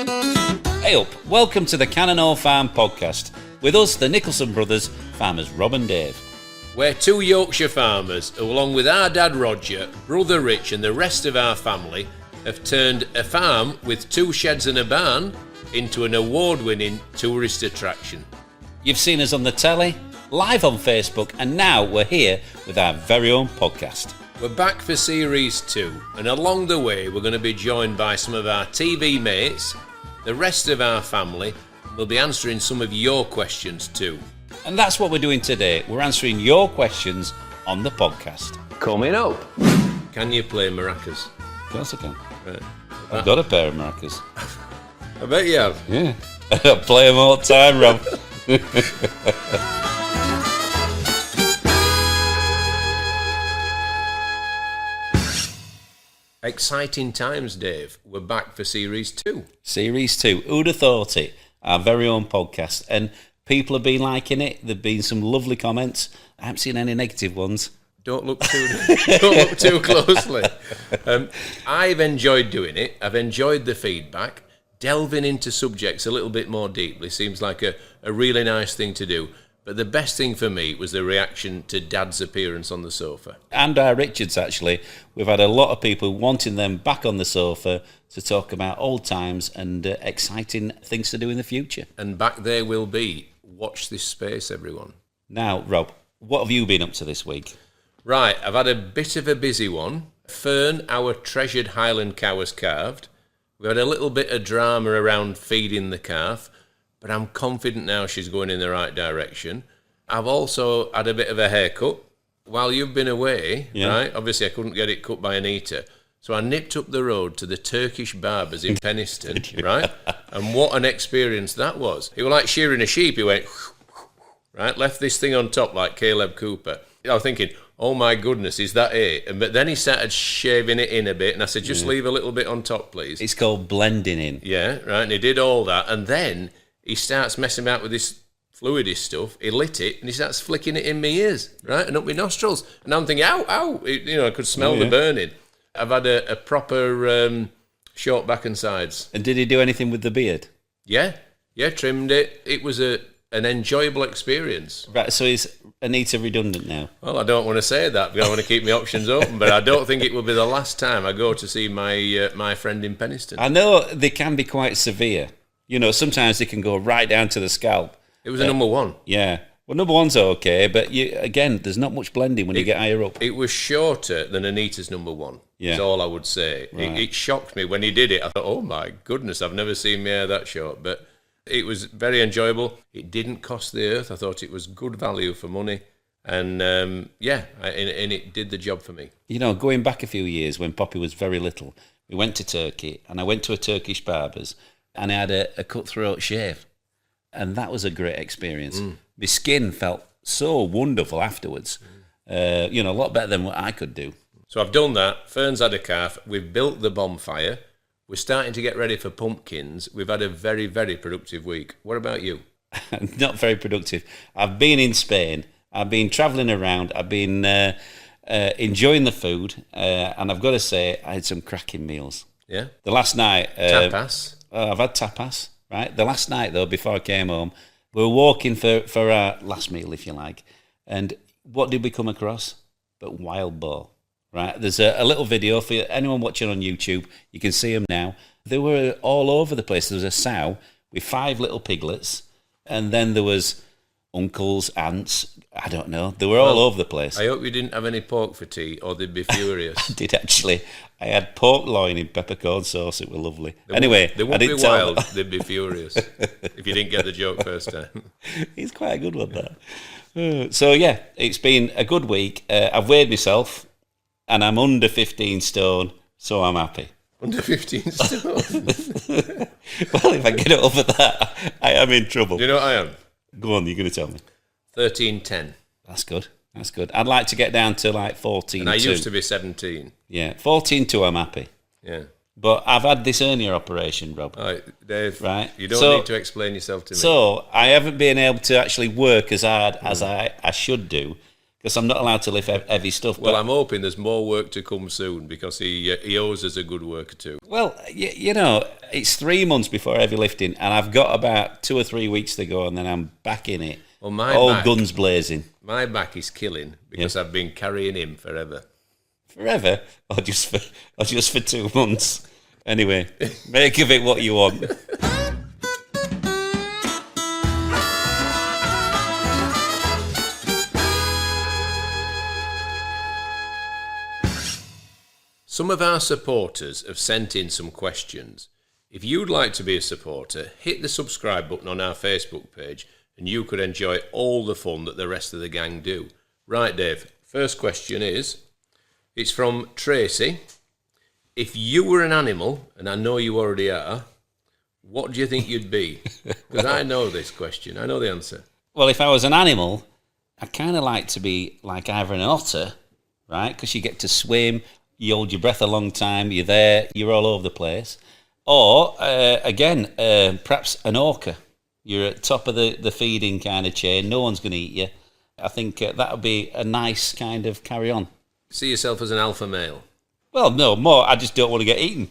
Hey up, welcome to the Cannon Farm podcast. With us, the Nicholson brothers, farmers Rob and Dave. We're two Yorkshire farmers who, along with our dad Roger, brother Rich and the rest of our family, have turned a farm with 2 sheds and a barn into an award-winning tourist attraction. You've seen us on the telly, live on Facebook, and now we're here with our very own podcast. We're back for Series 2, and along the way we're going to be joined by some of our TV mates. The rest of our family will be answering some of your questions too. And that's what we're doing today. We're answering your questions on the podcast. Coming up. Can you play maracas? Of course I can. Right. I've got a pair of maracas. I bet you have. Yeah. I play them all the time, Rob. Exciting times, Dave. We're back for Series 2. Series 2. Who'd have thought it? Our very own podcast. And people have been liking it. There've been some lovely comments. I haven't seen any negative ones. Don't look too closely. I've enjoyed doing it. I've enjoyed the feedback. Delving into subjects a little bit more deeply seems like a really nice thing to do. But the best thing for me was the reaction to Dad's appearance on the sofa. And Richards, actually. We've had a lot of people wanting them back on the sofa to talk about old times and exciting things to do in the future. And back there will be. Watch this space, everyone. Now, Rob, what have you been up to this week? Right, I've had a bit of a busy one. Fern, our treasured Highland cow, was calved. We had a little bit of drama around feeding the calf, but I'm confident now she's going in the right direction. I've also had a bit of a haircut. While you've been away, right, obviously I couldn't get it cut by Anita, so I nipped up the road to the Turkish barbers in Penistone, right? And what an experience that was. It was like shearing a sheep. He went, right, left this thing on top like Caleb Cooper. I was thinking, oh my goodness, is that it? But then he started shaving it in a bit, and I said, just leave a little bit on top, please. It's called blending in. Yeah, right, and he did all that, and then he starts messing about with this fluidy stuff. He lit it, and he starts flicking it in my ears, right, and up my nostrils. And I'm thinking, ow, ow, I could smell the burning. I've had a proper short back and sides. And did he do anything with the beard? Yeah, trimmed it. It was an enjoyable experience. Right, so is Anita redundant now? Well, I don't want to say that because I want to keep my options open, but I don't think it will be the last time I go to see my friend in Penistone. I know they can be quite severe. Sometimes they can go right down to the scalp. It was a number 1. Yeah. Well, number 1's okay, but there's not much blending when you get higher up. It was shorter than Anita's number 1, is all I would say. Right. It shocked me when he did it. I thought, oh my goodness, I've never seen my hair that short. But it was very enjoyable. It didn't cost the earth. I thought it was good value for money. And and it did the job for me. Going back a few years when Poppy was very little, we went to Turkey and I went to a Turkish barber's and I had a cutthroat shave. And that was a great experience. My skin felt so wonderful afterwards. A lot better than what I could do. So I've done that. Fern's had a calf. We've built the bonfire. We're starting to get ready for pumpkins. We've had a very, very productive week. What about you? Not very productive. I've been in Spain. I've been travelling around. I've been enjoying the food. And I've got to say, I had some cracking meals. Yeah? The last night... Tapas? I've had tapas, right? The last night, though, before I came home, we were walking for our last meal, if you like. And what did we come across? But wild boar, right? There's a little video for anyone watching on YouTube. You can see them now. They were all over the place. There was a sow with 5 little piglets. And then there was uncles, aunts, I don't know. They were all over the place. I hope you didn't have any pork for tea or they'd be furious. I did, actually. I had pork loin in peppercorn sauce. It was lovely. They wouldn't be wild. They'd be furious if you didn't get the joke first time. It's quite a good one, that. So, yeah, it's been a good week. I've weighed myself, and I'm under 15 stone, so I'm happy. Under 15 stone? Well, if I get over that, I am in trouble. Do you know what I am? Go on, you're going to tell me. 13.10. That's good. I'd like to get down to like 14.2. And I used to be 17. Yeah, 14.2 I'm happy. Yeah. But I've had this hernia operation, Rob. All right, Dave, right? You don't need to explain yourself to me. So I haven't been able to actually work as hard as I should do because I'm not allowed to lift heavy stuff. Well, but, I'm hoping there's more work to come soon because he owes us a good worker too. well, you know, it's 3 months before heavy lifting, and I've got about 2 or 3 weeks to go, and then I'm back in it. Well, all guns blazing. My back is killing because I've been carrying him forever. Forever, or just for 2 months. Anyway, make of it what you want. Some of our supporters have sent in some questions. If you'd like to be a supporter, hit the subscribe button on our Facebook page and you could enjoy all the fun that the rest of the gang do. Right, Dave, first question is, it's from Tracy. If you were an animal, and I know you already are, what do you think you'd be? Because I know this question. I know the answer. Well, if I was an animal, I'd kind of like to be like either an otter, right? Because you get to swim, you hold your breath a long time, you're there, you're all over the place. Or, again, perhaps an orca. You're at the top of the feeding kind of chain, no one's going to eat you. I think that would be a nice kind of carry on. See yourself as an alpha male. Well, no, more, I just don't want to get eaten,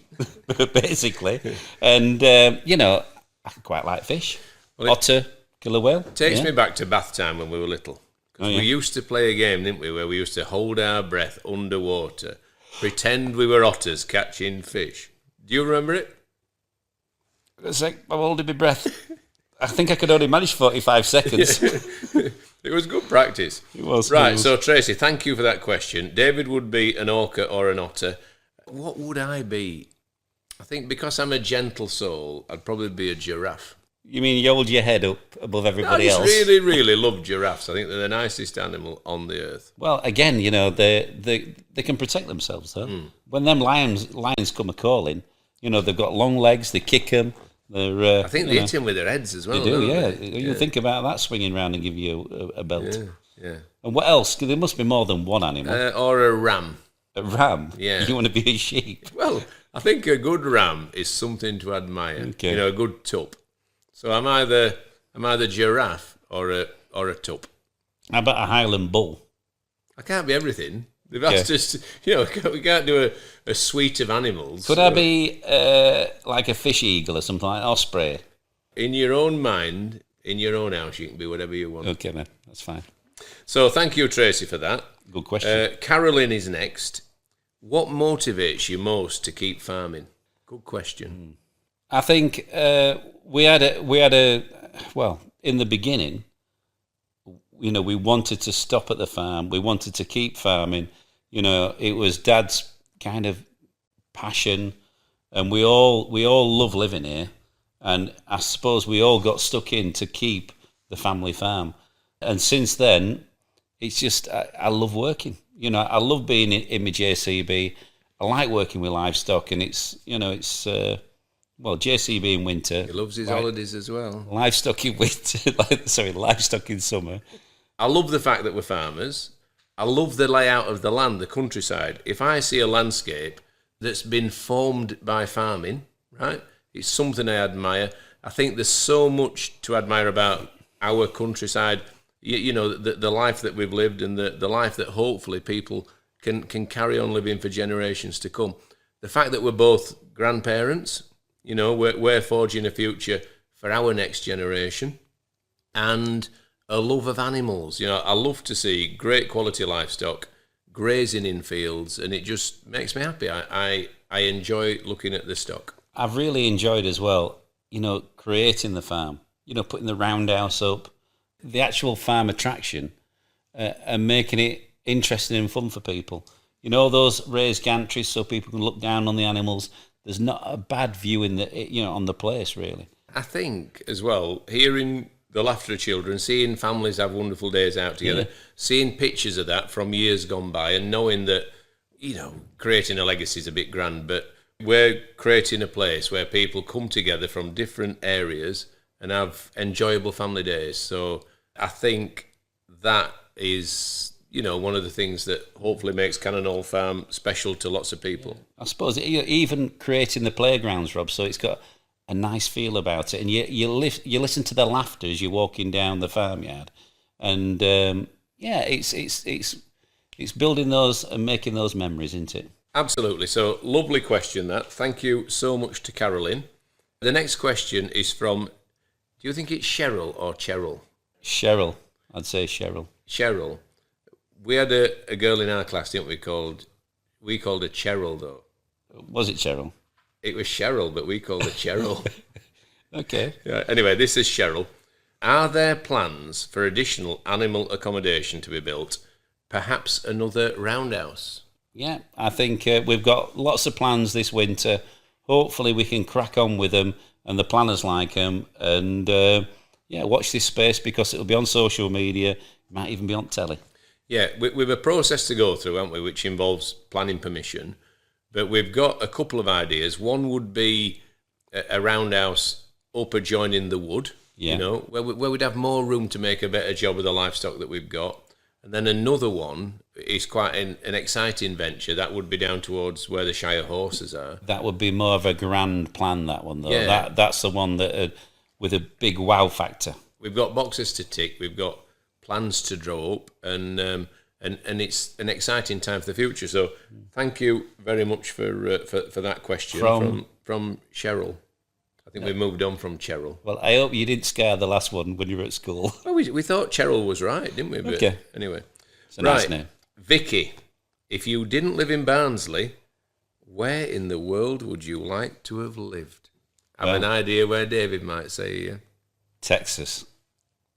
basically. And, you know, I quite like fish. Well, otter, killer whale. Takes me back to bath time when we were little. We used to play a game, didn't we, where we used to hold our breath underwater, pretend we were otters catching fish. Do you remember it? It's like I'm holding my breath. I think I could only manage 45 seconds. It was good practice. It was. Right, so Tracy, thank you for that question. David would be an orca or an otter. What would I be? I think because I'm a gentle soul, I'd probably be a giraffe. You mean you hold your head up above everybody else? I just really, really love giraffes. I think they're the nicest animal on the earth. Well, again, you know, they can protect themselves, though. When them lions come a-calling, you know, they've got long legs, they kick them. I think they hit him with their heads as well. They do, yeah. They? You think about that swinging around and give you a belt. Yeah. And what else? 'Cause there must be more than one animal. Or a ram. A ram? Yeah. You want to be a sheep? Well, I think a good ram is something to admire. Okay. You know, a good tup. So I'm either giraffe or a tup. How about a Highland bull? I can't be everything. They've asked us, you know, we can't do a suite of animals. Could I be like a fish eagle or something like osprey? In your own mind, in your own house, you can be whatever you want. Okay, man, that's fine. So thank you, Tracy, for that. Good question. Carolyn is next. What motivates you most to keep farming? Good question. I think we had a well, in the beginning, you know, we wanted to stop at the farm. We wanted to keep farming. You know, it was Dad's kind of passion, and we all love living here. And I suppose we all got stuck in to keep the family farm. And since then, it's just I love working. You know, I love being in my JCB. I like working with livestock, and it's well, JCB in winter. He loves his holidays as well. Livestock in winter, livestock in summer. I love the fact that we're farmers. I love the layout of the land, the countryside. If I see a landscape that's been formed by farming, right, it's something I admire. I think there's so much to admire about our countryside, you know, the life that we've lived and the life that hopefully people can carry on living for generations to come. The fact that we're both grandparents, you know, we're forging a future for our next generation, and a love of animals. You know, I love to see great quality livestock grazing in fields, and it just makes me happy. I enjoy looking at the stock. I've really enjoyed as well, you know, creating the farm, you know, putting the roundhouse up, the actual farm attraction, and making it interesting and fun for people. You know, those raised gantries so people can look down on the animals. There's not a bad view on the place, really. I think as well, hearing the laughter of children, seeing families have wonderful days out together, seeing pictures of that from years gone by, and knowing that, you know, creating a legacy is a bit grand, but we're creating a place where people come together from different areas and have enjoyable family days. So I think that is, you know, one of the things that hopefully makes Cannon Hall Farm special to lots of people. I suppose even creating the playgrounds, Rob, so it's got a nice feel about it, and you listen to the laughter as you're walking down the farmyard, and yeah, it's building those and making those memories, isn't it? Absolutely. So, lovely question that. Thank you so much to Carolyn. The next question is from, do you think it's Cheryl or Cheryl? Cheryl, I'd say Cheryl. Cheryl. We had a girl in our class, didn't we, we called her Cheryl, though. Was it Cheryl? It was Cheryl, but we called her Cheryl. Okay. Yeah, anyway, this is Cheryl. Are there plans for additional animal accommodation to be built? Perhaps another roundhouse? Yeah, I think we've got lots of plans this winter. Hopefully we can crack on with them and the planners like them. And watch this space because it'll be on social media. It might even be on telly. Yeah, we've a process to go through, haven't we, which involves planning permission. But we've got a couple of ideas. One would be a roundhouse up adjoining the wood, where we'd have more room to make a better job of the livestock that we've got. And then another one is quite an exciting venture. That would be down towards where the Shire horses are. That would be more of a grand plan, that one, though. Yeah. That's the one that with a big wow factor. We've got boxes to tick. We've got plans to draw up, and it's an exciting time for the future. So thank you very much for that question from Cheryl. I think we've moved on from Cheryl. Well, I hope you didn't scare the last one when you were at school. Well, we thought Cheryl was right, didn't we? But okay. Anyway. It's a nice name. Vicky, if you didn't live in Barnsley, where in the world would you like to have lived? I have an idea where David might say Texas.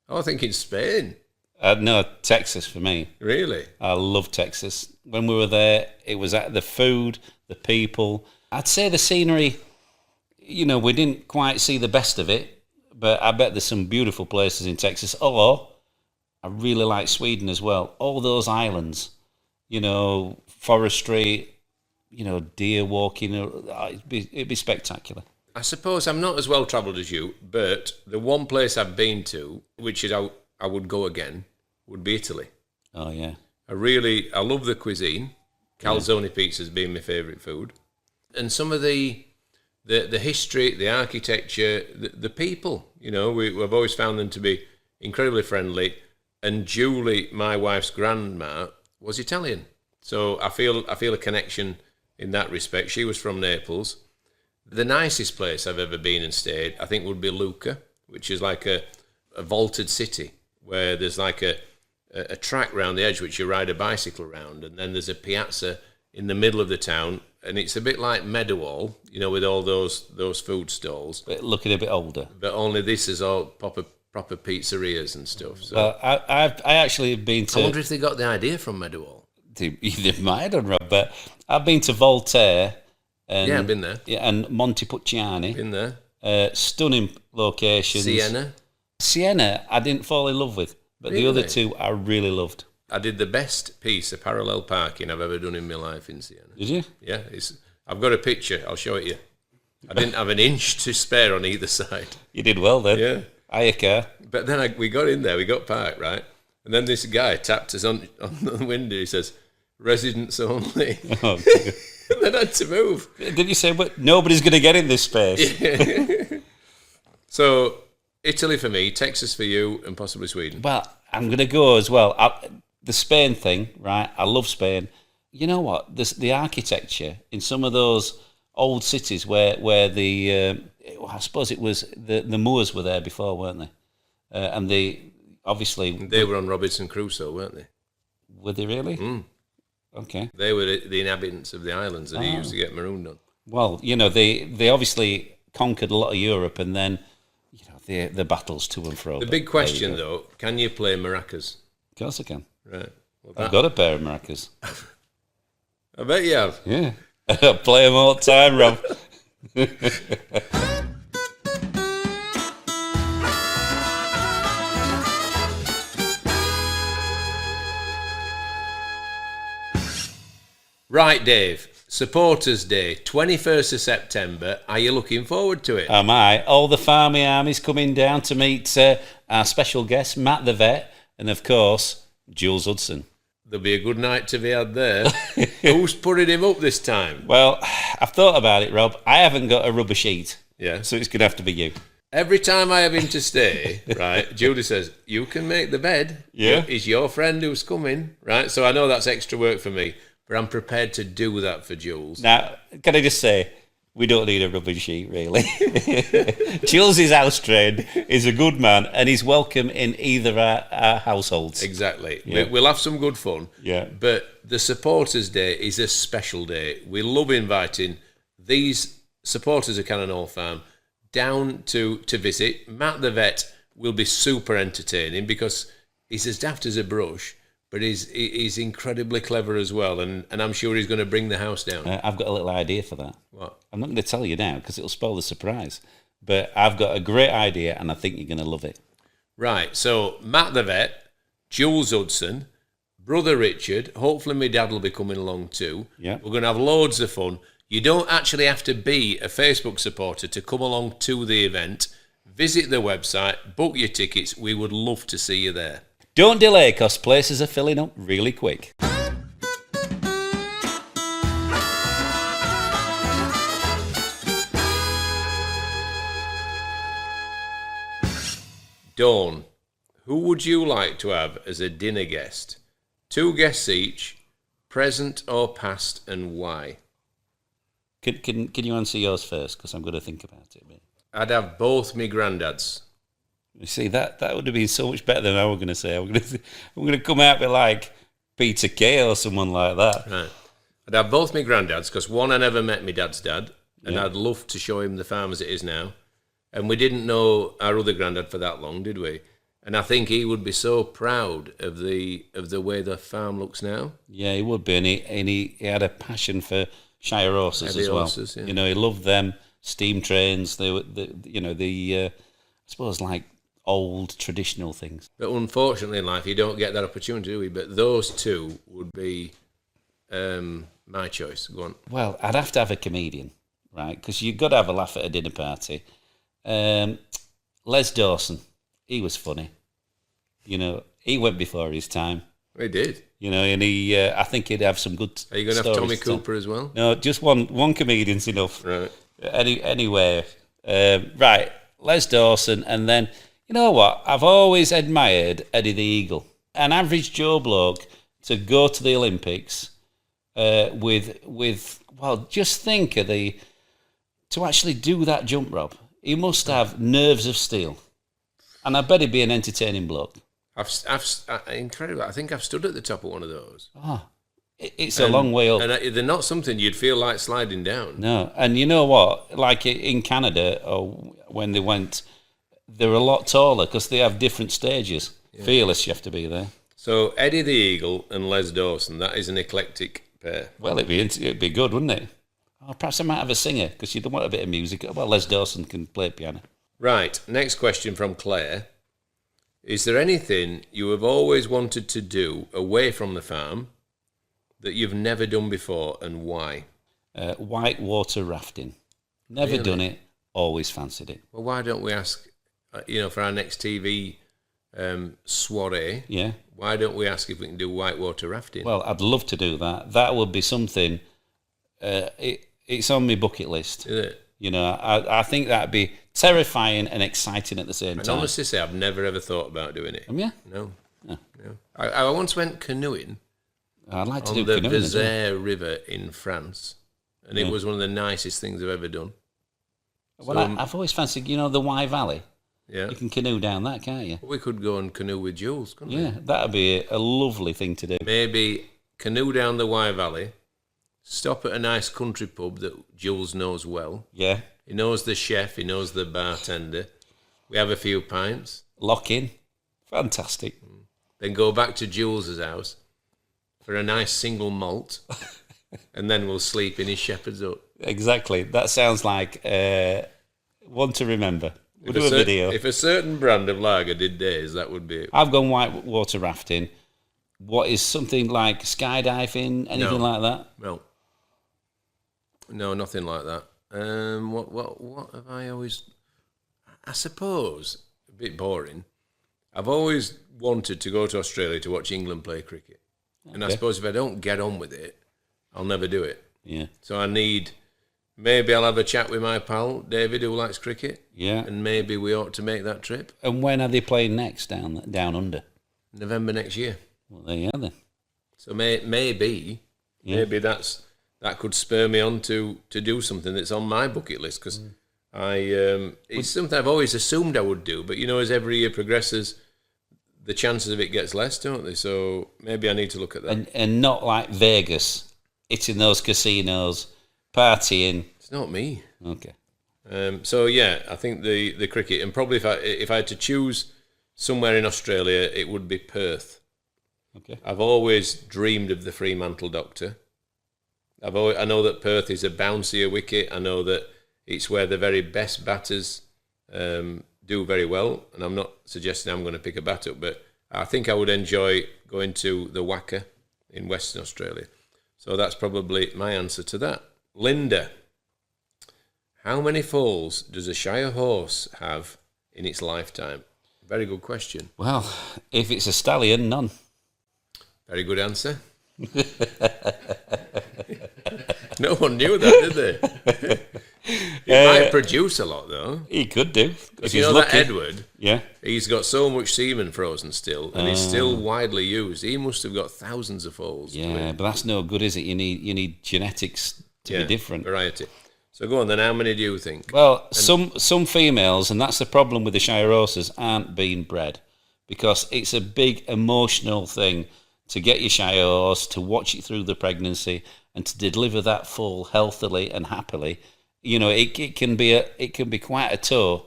Oh, I think in Spain. No, Texas for me. Really? I love Texas. When we were there, it was at the food, the people. I'd say the scenery, we didn't quite see the best of it, but I bet there's some beautiful places in Texas. Or I really like Sweden as well. All those islands, forestry, deer walking. It'd be spectacular. I suppose I'm not as well travelled as you, but the one place I've been to, which is I would go again, would be Italy. Oh, yeah. I love the cuisine. Calzone pizza's been my favourite food. And some of the history, the architecture, the people, we've always found them to be incredibly friendly. And Julie, my wife's grandma, was Italian. So I feel a connection in that respect. She was from Naples. The nicest place I've ever been and stayed, I think, would be Lucca, which is like a vaulted city where there's like a track round the edge which you ride a bicycle around, and then there's a piazza in the middle of the town, and it's a bit like Meadowhall, with all those food stalls. But looking a bit older. But only this is all proper pizzerias and stuff. So well, I actually have been to... I wonder if they got the idea from Meadowhall. They might have done, Rob, but I've been to Voltaire. And, I've been there. Yeah, and Montepulciano. Been there. Stunning locations. Siena, I didn't fall in love with, but really? The other two I really loved. I did the best piece of parallel parking I've ever done in my life in Siena. Did you? Yeah, I've got a picture. I'll show it you. I didn't have an inch to spare on either side. You did well then. Yeah. Hire car. But then we got in there, we got parked, right? And then this guy tapped us on the window. He says, "Residents only." Oh, and then I had to move. Did you say, but nobody's going to get in this space? Yeah. So, Italy for me, Texas for you, and possibly Sweden. Well, I'm going to go as well. The Spain thing, right? I love Spain. You know what? The architecture in some of those old cities where I suppose it was the Moors were there before, weren't they? And they were on Robinson Crusoe, weren't they? Were they really? Mm. Okay. They were the inhabitants of the islands that he used to get marooned on. Well, they obviously conquered a lot of Europe, and then the battles to and fro. The big question, though, can you play maracas? Of course I can. Right. Well, I've got a pair of maracas. I bet you have. Yeah. I play them all the time, Rob. Right, Dave. Supporters Day, 21st of September. Are you looking forward to it? Am I? All the farmy armies coming down to meet our special guest, Matt the vet, and of course, Jules Hudson. There'll be a good night to be had there. Who's putting him up this time? Well, I've thought about it, Rob. I haven't got a rubber sheet. Yeah. So it's going to have to be you. Every time I have him to stay, right, Judy says, you can make the bed. Yeah. It's your friend who's coming, right? So I know that's extra work for me, but I'm prepared to do that for Jules. Now, can I just say, we don't need a rubbish sheet, really. Jules is house trained, he's a good man, and he's welcome in either our households. Exactly. Yeah. We'll have some good fun. Yeah. But the Supporters' Day is a special day. We love inviting these supporters of Cannon Hall Farm down to visit. Matt the vet will be super entertaining because he's as daft as a brush, but he's incredibly clever as well, and I'm sure he's going to bring the house down. I've got a little idea for that. What? I'm not going to tell you now because it'll spoil the surprise. But I've got a great idea, and I think you're going to love it. Right, so Matt the vet, Jules Hudson, brother Richard, hopefully my dad will be coming along too. Yeah. We're going to have loads of fun. You don't actually have to be a Facebook supporter to come along to the event. Visit the website, book your tickets. We would love to see you there. Don't delay because places are filling up really quick. Dawn, who would you like to have as a dinner guest? 2 guests each, present or past, and why? Can you answer yours first? Because I'm going to think about it a bit. I'd have both my granddads. You see, that would have been so much better than I was going to say. I'm going to come out with like Peter Kay or someone like that. Right. I'd have both my granddads because one, I never met my dad's dad, and Yeah. I'd love to show him the farm as it is now. And we didn't know our other granddad for that long, did we? And I think he would be so proud of the way the farm looks now. Yeah, he would be, and he had a passion for Shire horses Heavy as well. horses, yeah. You know, he loved them steam trains. They were I suppose like old traditional things. But unfortunately in life, you don't get that opportunity, do we? But those two would be my choice. Go on. Well, I'd have to have a comedian, right? Because you've got to have a laugh at a dinner party. Les Dawson, he was funny. You know, he went before his time. We did. You know, and I think he'd have some good. Are you going to have Tommy stories to tell. Cooper as well? No, just one comedian's enough. Right. Anyway, right, Les Dawson, and then you know what? I've always admired Eddie the Eagle, an average Joe bloke to go to the Olympics with well, just think of to actually do that jump, Rob. He must have nerves of steel, and I bet he'd be an entertaining bloke. Incredible. I think I've stood at the top of one of those. Oh, it's a long way up. And they're not something you'd feel like sliding down. No, and you know what? Like in Canada, or when they went, they're a lot taller because they have different stages. Yeah. Fearless, you have to be there. So Eddie the Eagle and Les Dawson, that is an eclectic pair. Well, it'd be good, wouldn't it? Oh, perhaps I might have a singer because you don't want a bit of music. Well, Les Dawson can play piano. Right. Next question from Claire. Is there anything you have always wanted to do away from the farm that you've never done before, and why? Whitewater rafting. Never Really? done it. Always fancied it. Well, why don't we ask, for our next TV soiree, Yeah. why don't we ask if we can do whitewater rafting? Well, I'd love to do that. That would be something. It's on my bucket list. Is it? You know, I think that'd be terrifying and exciting at the same And time. honestly say, I've never ever thought about doing it. Yeah. No. No. No. I once went canoeing I'd like to on do the canoeing as well. Vézère River in France, and it Yeah. was one of the nicest things I've ever done. Well, I've always fancied, the Wye Valley. Yeah. You can canoe down that, can't you? We could go and canoe with Jules, couldn't we? Yeah, that'd be a lovely thing to do. Maybe canoe down the Wye Valley, stop at a nice country pub that Jules knows well. Yeah. He knows the chef, he knows the bartender. We have a few pints, Lock in. Fantastic. then go back to Jules's house for a nice single malt, and then we'll sleep in his shepherd's hut. Exactly. That sounds like one to remember. We'll do a video. If a certain brand of lager did days, that would be it. I've gone whitewater rafting. What is something like skydiving? Anything like that? No, nothing like that. What have I always? I suppose a bit boring. I've always wanted to go to Australia to watch England play cricket, and I Okay. suppose if I don't get on with it, I'll never do it. Yeah. So I need maybe I'll have a chat with my pal David, who likes cricket. Yeah. And maybe we ought to make that trip. And when are they playing next down under? November next year. Well, there you are then. So maybe that could spur me on to do something that's on my bucket list, because it's something I've always assumed I would do. But as every year progresses, the chances of it gets less, don't they? So maybe I need to look at that. And not like Vegas, hitting those casinos, partying. It's not me. Okay. So yeah, I think the cricket, and probably if I had to choose somewhere in Australia, it would be Perth. Okay. I've always dreamed of the Fremantle Doctor. I know that Perth is a bouncier wicket. I know that it's where the very best batters do very well, and I'm not suggesting I'm going to pick a bat up, but I think I would enjoy going to the Wacker in Western Australia. So that's probably my answer to that. Linda, how many foals does a Shire horse have in its lifetime? Very good question. Well, if it's a stallion, none. Very good answer. No one knew that, did they? He might produce a lot, though. He could do. If You he's know lucky. that Edward? Yeah. He's got so much semen frozen still, and it's still widely used. He must have got thousands of foals. Yeah, but that's no good, is it? You need genetics to be different. Variety. So go on then, how many do you think? Well, some females, and that's the problem with the Shire horses, aren't being bred, because it's a big emotional thing to get your Shire horse, to watch it through the pregnancy, and to deliver that foal healthily and happily. It can be quite a tour,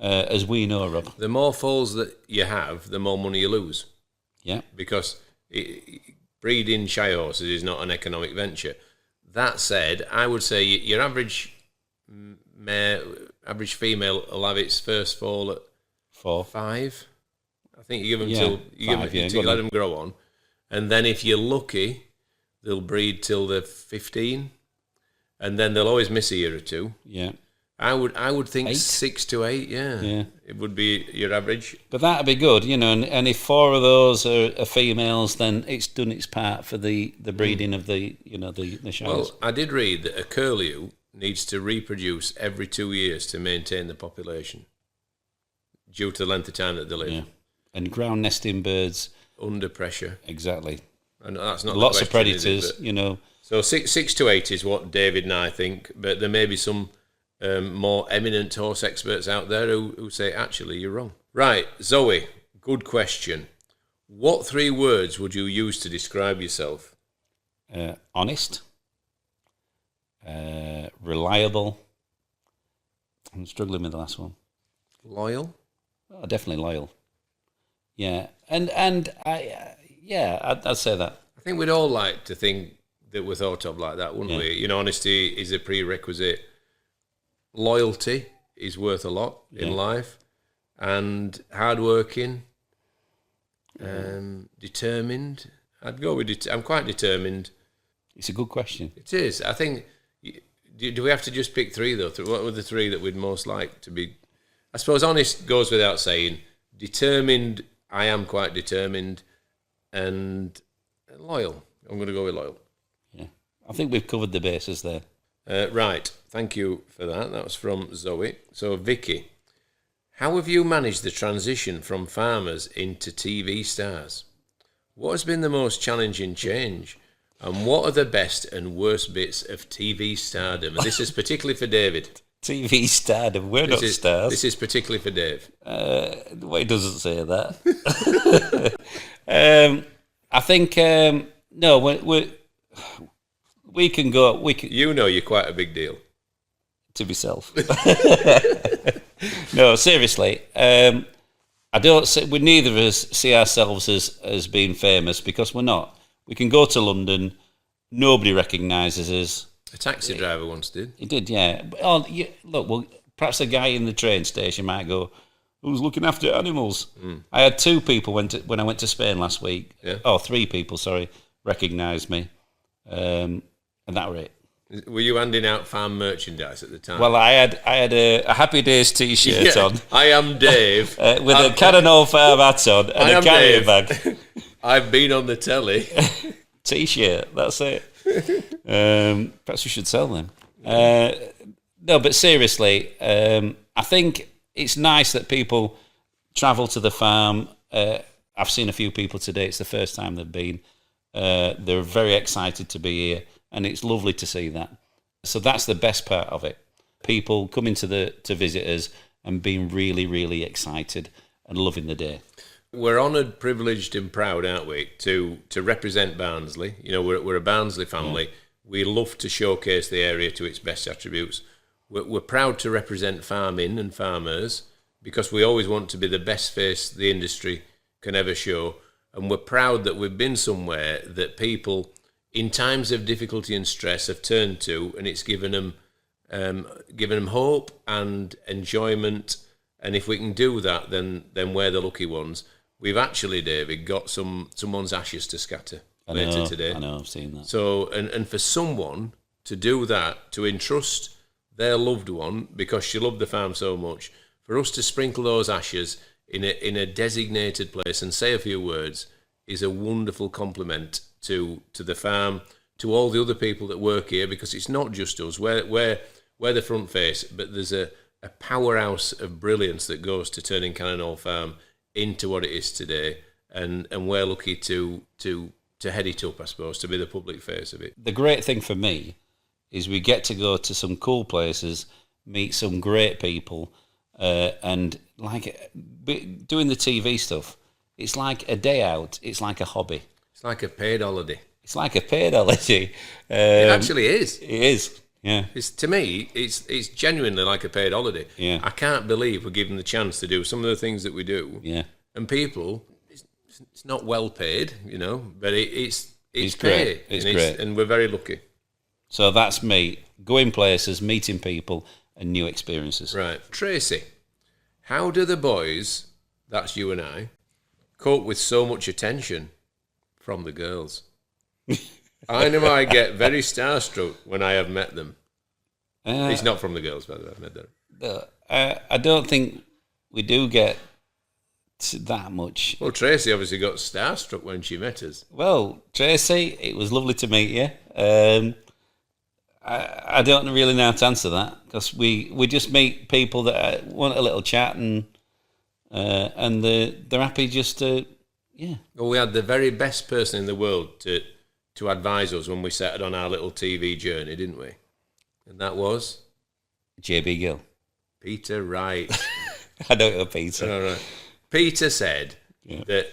as we know, Rob. The more foals that you have, the more money you lose. Yeah. Because breeding Shire horses is not an economic venture. That said, I would say your average female will have its first foal at 5. I think you give them till let them grow on, and then if you're lucky, they'll breed till they're 15, and then they'll always miss a year or two. Yeah. I would think 8? 6 to 8. Yeah. It would be your average. But that'd be good, and if 4 of those are females, then it's done its part for the breeding of the Shires. Well, I did read that a curlew needs to reproduce every 2 years to maintain the population, due to the length of time that they live. Yeah. And ground nesting birds under pressure. Exactly. And that's not lots the of question, predators. So 6 to 8 is what David and I think, but there may be some more eminent horse experts out there who say, actually, you're wrong. Right, Zoe, good question. What 3 words would you use to describe yourself? Honest, reliable. I'm struggling with the last one. Loyal? Oh, definitely loyal. Yeah, and I'd say that. I think we'd all like to think that we're thought of like that, wouldn't we? Honesty is a prerequisite. Loyalty is worth a lot in life, and hardworking, determined. I'd go with I'm quite determined. It's a good question. It is. I think. Do we have to just pick 3 though? What were the 3 that we'd most like to be? I suppose honest goes without saying. Determined. I am quite determined, and loyal. I'm going to go with loyal. Yeah, I think we've covered the bases there. Right, thank you for that. That was from Zoe. So, Vicky, how have you managed the transition from farmers into TV stars? What has been the most challenging change? And what are the best and worst bits of TV stardom? And this is particularly for David. TV stardom, we're not stars. This is particularly for Dave. Well, he doesn't say that. I think, no, we can go. You're quite a big deal. To myself. No, seriously. I don't say, we neither of us see ourselves as being famous, because we're not. We can go to London, nobody recognises us. A taxi driver once did. He did, yeah. Look, well, perhaps a guy in the train station might go, who's looking after animals? I had 2 people when I went to Spain last week. Yeah. Oh, 3 people, sorry, recognised me. And that were it. Were you handing out farm merchandise at the time? Well, I had a Happy Days T-shirt on. I am Dave. With a Cannon Farm hat on and a carrier bag. I've been on the telly. T-shirt, that's it. Perhaps we should sell them. No, but seriously, I think it's nice that people travel to the farm. I've seen a few people today. It's the first time they've been. They're very excited to be here, and it's lovely to see that. So that's the best part of it. People coming to visit us and being really, really excited and loving the day. We're honoured, privileged, and proud, aren't we, to represent Barnsley? You know, we're a Barnsley family. Yeah. We love to showcase the area to its best attributes. We're proud to represent farming and farmers because we always want to be the best face the industry can ever show. And we're proud that we've been somewhere that people, in times of difficulty and stress, have turned to, and it's given them hope and enjoyment. And if we can do that, then we're the lucky ones. We've actually, David, got someone's ashes to scatter later today. I know, I've seen that. So, and for someone to do that, to entrust their loved one, because she loved the farm so much, for us to sprinkle those ashes in a designated place and say a few words is a wonderful compliment to the farm, to all the other people that work here, because it's not just us. We're the front face, but there's a powerhouse of brilliance that goes to turning Cannon Hall Farm into what it is today, and we're lucky to head it up, I suppose, to be the public face of it. The great thing for me is we get to go to some cool places, meet some great people, and like doing the TV stuff. It's like a day out. It's like a hobby. It's like a paid holiday. It's like a paid holiday. It actually is. It is. Yeah. To me, it's genuinely like a paid holiday. Yeah. I can't believe we're given the chance to do some of the things that we do. Yeah. And people, it's not well paid, you know, but it's great. paid. It's great. And we're very lucky. So that's me, going places, meeting people, and new experiences. Right. Tracy, how do the boys, that's you and I, cope with so much attention from the girls? I know I get very starstruck when I have met them. It's not from the girls, by the way, I've met them. No, I don't think we do get that much. Well, Tracy obviously got starstruck when she met us. Well, Tracy, it was lovely to meet you. I don't really know how to answer that, because we just meet people that want a little chat, and they're happy just to, yeah. Well, we had the very best person in the world to advise us when we started on our little TV journey, didn't we? And that was? JB Gill. Peter Wright. I don't know Peter. No. Peter said that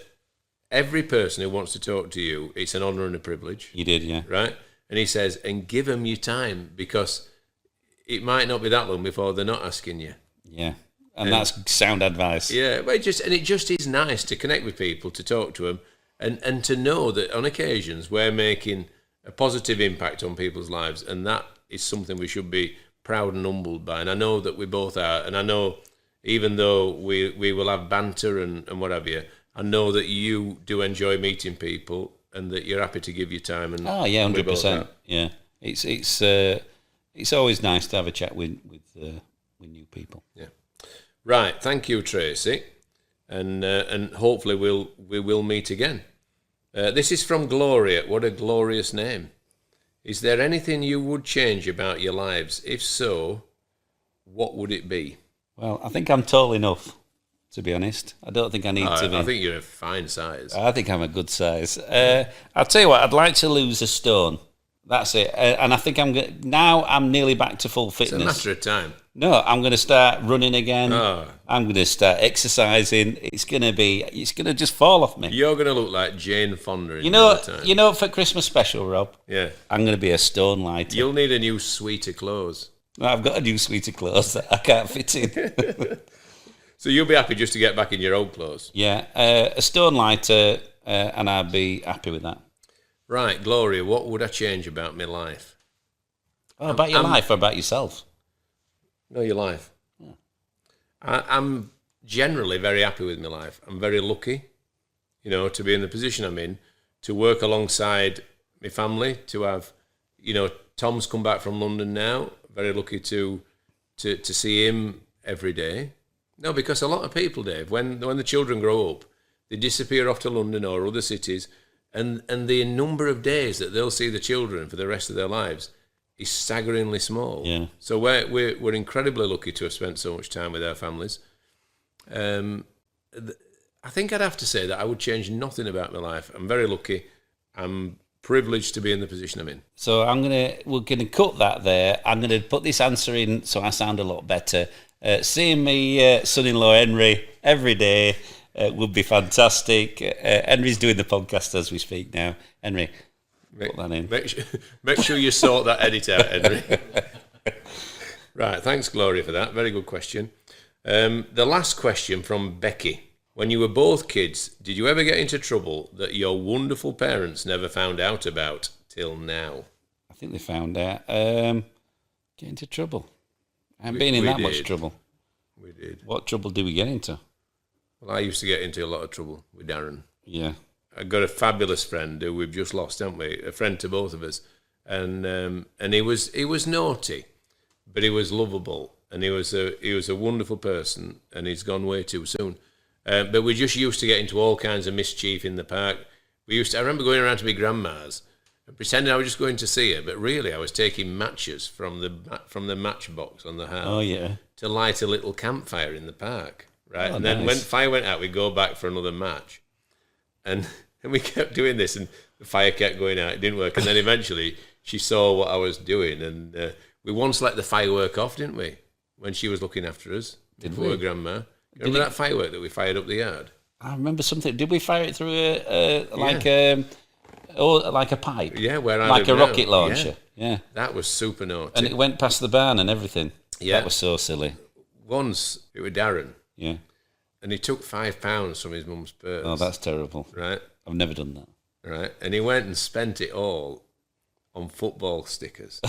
every person who wants to talk to you, it's an honour and a privilege. You did, yeah. Right? And he says, and give them your time, because it might not be that long before they're not asking you. Yeah. And that's sound advice. Yeah, but it just is nice to connect with people, to talk to them, and to know that on occasions we're making a positive impact on people's lives, and that is something we should be proud and humbled by. And I know that we both are, and I know even though we will have banter and what have you, I know that you do enjoy meeting people and that you're happy to give your time. And 100%. Yeah, it's always nice to have a chat with new people. Yeah. Right, thank you, Tracy, and hopefully we will meet again. This is from Gloria. What a glorious name! Is there anything you would change about your lives? If so, what would it be? Well, I think I'm tall enough, to be honest. I don't think I need to be. I think you're a fine size. I think I'm a good size. I'll tell you what, I'd like to lose a stone. That's it. And I think I'm nearly back to full fitness. It's a matter of time. No, I'm going to start running again. Oh. I'm going to start exercising. It's going to just fall off me. You're going to look like Jane Fonda in You know, for Christmas special, Rob. Yeah. I'm going to be a stone lighter. You'll need a new suite of clothes. I've got a new suite of clothes that I can't fit in. So you'll be happy just to get back in your old clothes? Yeah, a stone lighter, and I'd be happy with that. Right, Gloria, what would I change about my life? Oh, about your life or about yourself? No, your life. Yeah. I'm generally very happy with my life. I'm very lucky, to be in the position I'm in, to work alongside my family, to have, Tom's come back from London now. Very lucky to see him every day. No, because a lot of people, Dave, when the children grow up, they disappear off to London or other cities, and the number of days that they'll see the children for the rest of their lives is staggeringly small. Yeah. So we're incredibly lucky to have spent so much time with our families. I think I'd have to say that I would change nothing about my life. I'm very lucky. I'm privileged to be in the position I'm in. So we're gonna cut that there. I'm gonna put this answer in so I sound a lot better. Seeing me son-in-law Henry every day would be fantastic. Henry's doing the podcast as we speak now. Henry, put that in. Make sure you sort that edit out, Henry. Right, thanks, Gloria, for that. Very good question. The last question from Becky. When you were both kids, did you ever get into trouble that your wonderful parents never found out about till now? I think they found out. Get into trouble. I haven't been in that much trouble. We did. What trouble do we get into? Well, I used to get into a lot of trouble with Darren. Yeah. I've got a fabulous friend who we've just lost, haven't we? A friend to both of us. And he was naughty, but he was lovable. And he was a wonderful person, and he's gone way too soon. But we just used to get into all kinds of mischief in the park. I remember going around to my grandma's and pretending I was just going to see her, but really I was taking matches from the matchbox on the hearth. Oh, yeah. To light a little campfire in the park, right? Oh, and then nice. when fire went out, we'd go back for another match. And we kept doing this, and the fire kept going out. It didn't work. And then eventually she saw what I was doing, and we once let the firework off, didn't we? When she was looking after us. Did poor we? Grandma. Remember that firework that we fired up the yard? I remember something. Did we fire it through like a pipe? Yeah, where I like live a now. rocket launcher. Yeah. That was super naughty. And it went past the barn and everything. Yeah. That was so silly. Once, it was Darren, Yeah. and he took £5 from his mum's purse. Oh, that's terrible. Right, I've never done that. right. And he went and spent it all on football stickers.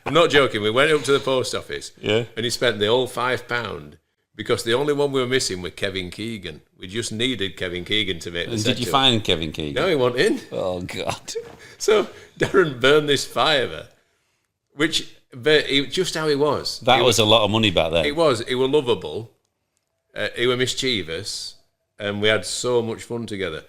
I'm not joking. We went up to the post office, Yeah. and he spent the whole £5 because the only one we were missing was Kevin Keegan. We just needed Kevin Keegan to make the And did you setup. find Kevin Keegan? No, he wasn't in. Oh, God. So Darren burned this fiver, just how he was. That was a lot of money back then. He was lovable. He was mischievous, and we had so much fun together.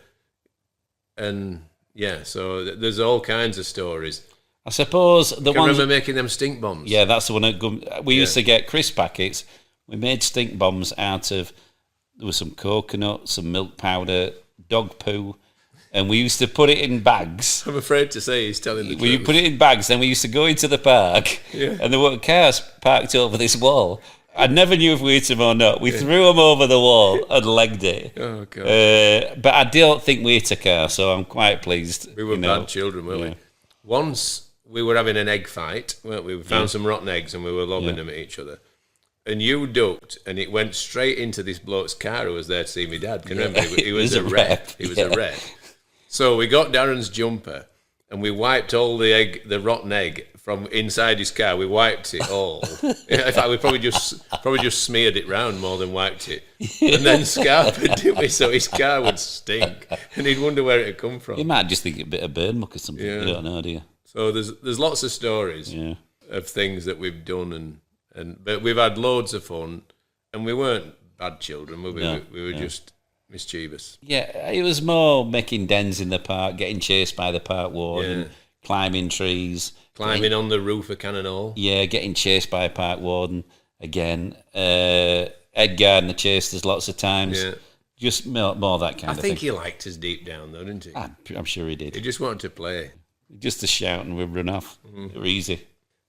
And yeah, so there's all kinds of stories. I suppose the Can you ones... remember making them stink bombs? Yeah, that's the one. We used to get crisp packets. We made stink bombs out of... There was some coconut, some milk powder, dog poo, and we used to put it in bags. I'm afraid to say he's telling the We truth. put it in bags, then we used to go into the park, Yeah. and there were cars parked over this wall. I never knew if we hit them or not. We threw them over the wall and legged it. Oh, God. But I don't think we hit a car, so I'm quite pleased. We were bad children, weren't Yeah. we? Once we were having an egg fight, weren't we? We found some rotten eggs and we were lobbing them at each other. And you ducked, and it went straight into this bloke's car who was there to see me dad. Can you remember? He was a rep. He was a rep. So we got Darren's jumper, and we wiped all the rotten egg from inside his car. We wiped it all. In fact, we probably just smeared it round more than wiped it, and then scarpered it, didn't we? So his car would stink, and he'd wonder where it had come from. You might just think a bit of burn muck or something. Yeah. You don't know, do you? So there's lots of stories Yeah. of things that we've done, but we've had loads of fun, and we weren't bad children. We were just mischievous. Yeah, it was more making dens in the park, getting chased by the park warden, climbing trees. Climbing on the roof of Cannon Hall. Yeah, getting chased by a park warden again. Ed Gardner chased us lots of times. Yeah. Just more that kind I of think thing. he liked us deep down, though, didn't he? I'm sure he He did. just wanted to play. Just a shout and we'd run off. It were easy.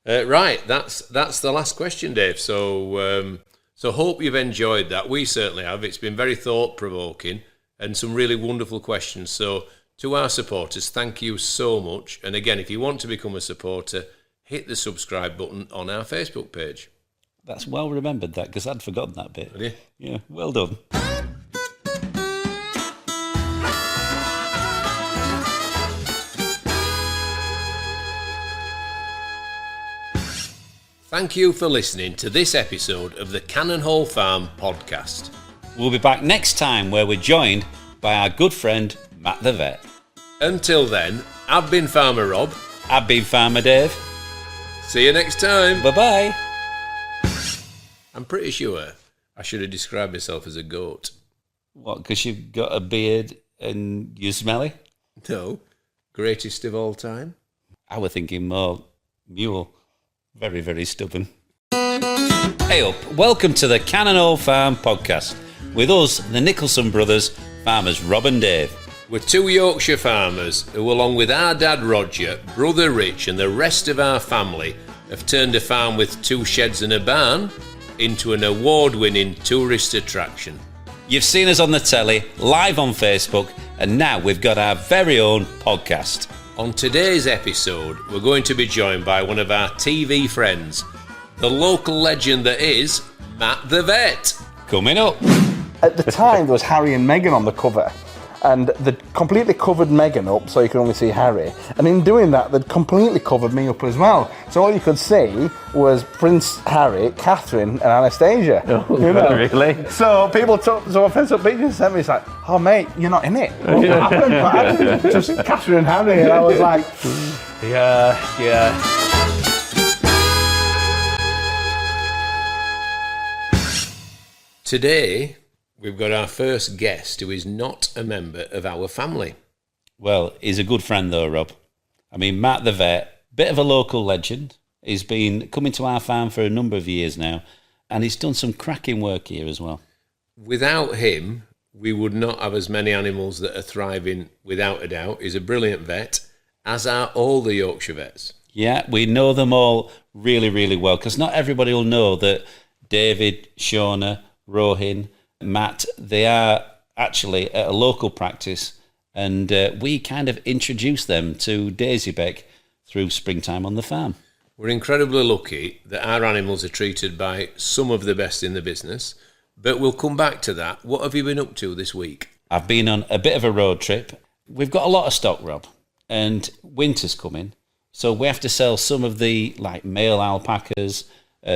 Right, that's the last question, Dave. So hope you've enjoyed that. We certainly have. It's been very thought-provoking and some really wonderful questions. So to our supporters, thank you so much. And again, if you want to become a supporter, hit the subscribe button on our Facebook page. That's well remembered, that, because I'd forgotten that bit. Have you? Yeah, well done. Thank you for listening to this episode of the Cannon Hall Farm podcast. We'll be back next time where we're joined by our good friend, Matt the Vet. Until then, I've been Farmer Rob. I've been Farmer Dave. See you next time. Bye-bye. I'm pretty sure I should have described myself as a goat. What, because you've got a beard and you're smelly? No, greatest of all time. I was thinking more mule. Very, very stubborn. Hey up, welcome to the Cannon Hall Farm podcast. With us, the Nicholson brothers, farmers Rob and Dave. We're two Yorkshire farmers who, along with our dad Roger, brother Rich and the rest of our family, have turned a farm with 2 sheds and a barn into an award-winning tourist attraction. You've seen us on the telly, live on Facebook, and now we've got our very own podcast. On today's episode, we're going to be joined by one of our TV friends, the local legend that is Matt the Vet. Coming up. At the time, there was Harry and Meghan on the cover, and they'd completely covered Meghan up so you could only see Harry. And in doing that, they'd completely covered me up as well. So all you could see was Prince Harry, Catherine, and Anastasia. Oh, really? So people took pictures and sent me, it's like, oh mate, you're not in it. What happened? Just Catherine and Harry, and I was like, Yeah. Today, we've got our first guest who is not a member of our family. Well, he's a good friend though, Rob. I mean, Matt the Vet, bit of a local legend. He's been coming to our farm for a number of years now, and he's done some cracking work here as well. Without him, we would not have as many animals that are thriving, without a doubt. He's a brilliant vet, as are all the Yorkshire vets. Yeah, we know them all really, really well, because not everybody will know that David, Shauna, Rohin, Matt, they are actually at a local practice, and we kind of introduced them to Daisy Beck through Springtime on the Farm. We're incredibly lucky that our animals are treated by some of the best in the business, but we'll come back to that. What have you been up to this week? I've been on a bit of a road trip. We've got a lot of stock, Rob, and winter's coming, so we have to sell some of the male alpacas,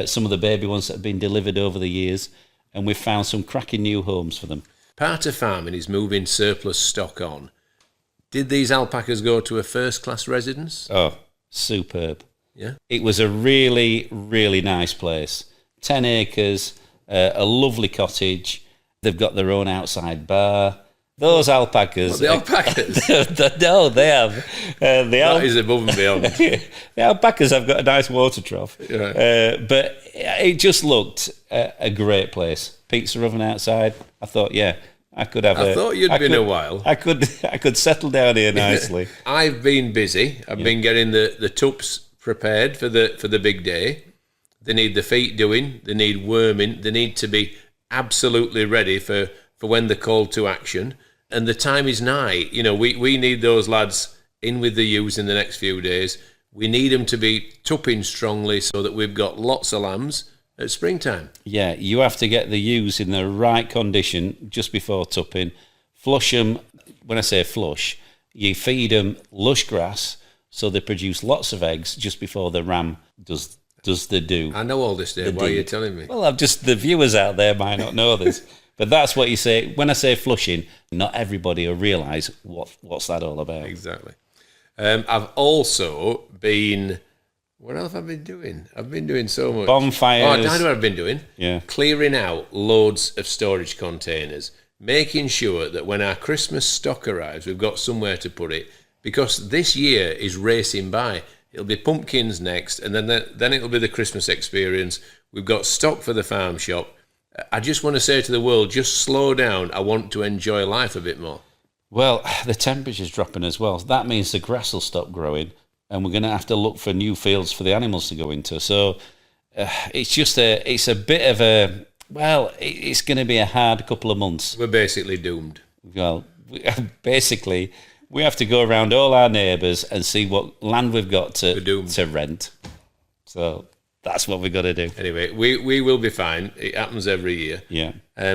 some of the baby ones that have been delivered over the years, and we've found some cracking new homes for them. Part of farming is moving surplus stock on. Did these alpacas go to a first-class residence? Oh, superb. Yeah. It was a really, really nice place. 10 acres, a lovely cottage. They've got their own outside bar. Those alpacas... What, the alpacas? No, they have. That is above and beyond. The alpacas have got a nice water trough. Yeah. But it just looked a great place. Pizza oven outside. I thought, yeah, I could have I thought you'd been a while. I could settle down here nicely. I've been busy. I've been getting the tups prepared for the big day. They need the feet doing. They need worming. They need to be absolutely ready for when they're called to action. And the time is nigh. You know, we need those lads in with the ewes in the next few days. We need them to be tupping strongly so that we've got lots of lambs at springtime. Yeah, you have to get the ewes in the right condition just before tupping. Flush them. When I say flush, you feed them lush grass so they produce lots of eggs just before the ram does the do. I know all this, Dave. Why are you telling me? Well, the viewers out there might not know this. But that's what you say. When I say flushing, not everybody will realise what's that all about. Exactly. I've also been... What else have I been doing? I've been doing so much. Bonfires. Oh, I know what I've been doing. Yeah. Clearing out loads of storage containers. Making sure that when our Christmas stock arrives, we've got somewhere to put it. Because this year is racing by. It'll be pumpkins next, and then it'll be the Christmas experience. We've got stock for the farm shop. I just want to say to the world, just slow down. I want to enjoy life a bit more. Well, the temperature's dropping as well. That means the grass will stop growing, and we're going to have to look for new fields for the animals to go into. So it's a bit of a, well, it's going to be a hard couple of months. We're basically doomed. Well, basically, we have to go around all our neighbours and see what land we've got to rent. So that's what we've got to do. Anyway, we will be fine. It happens every year. Yeah.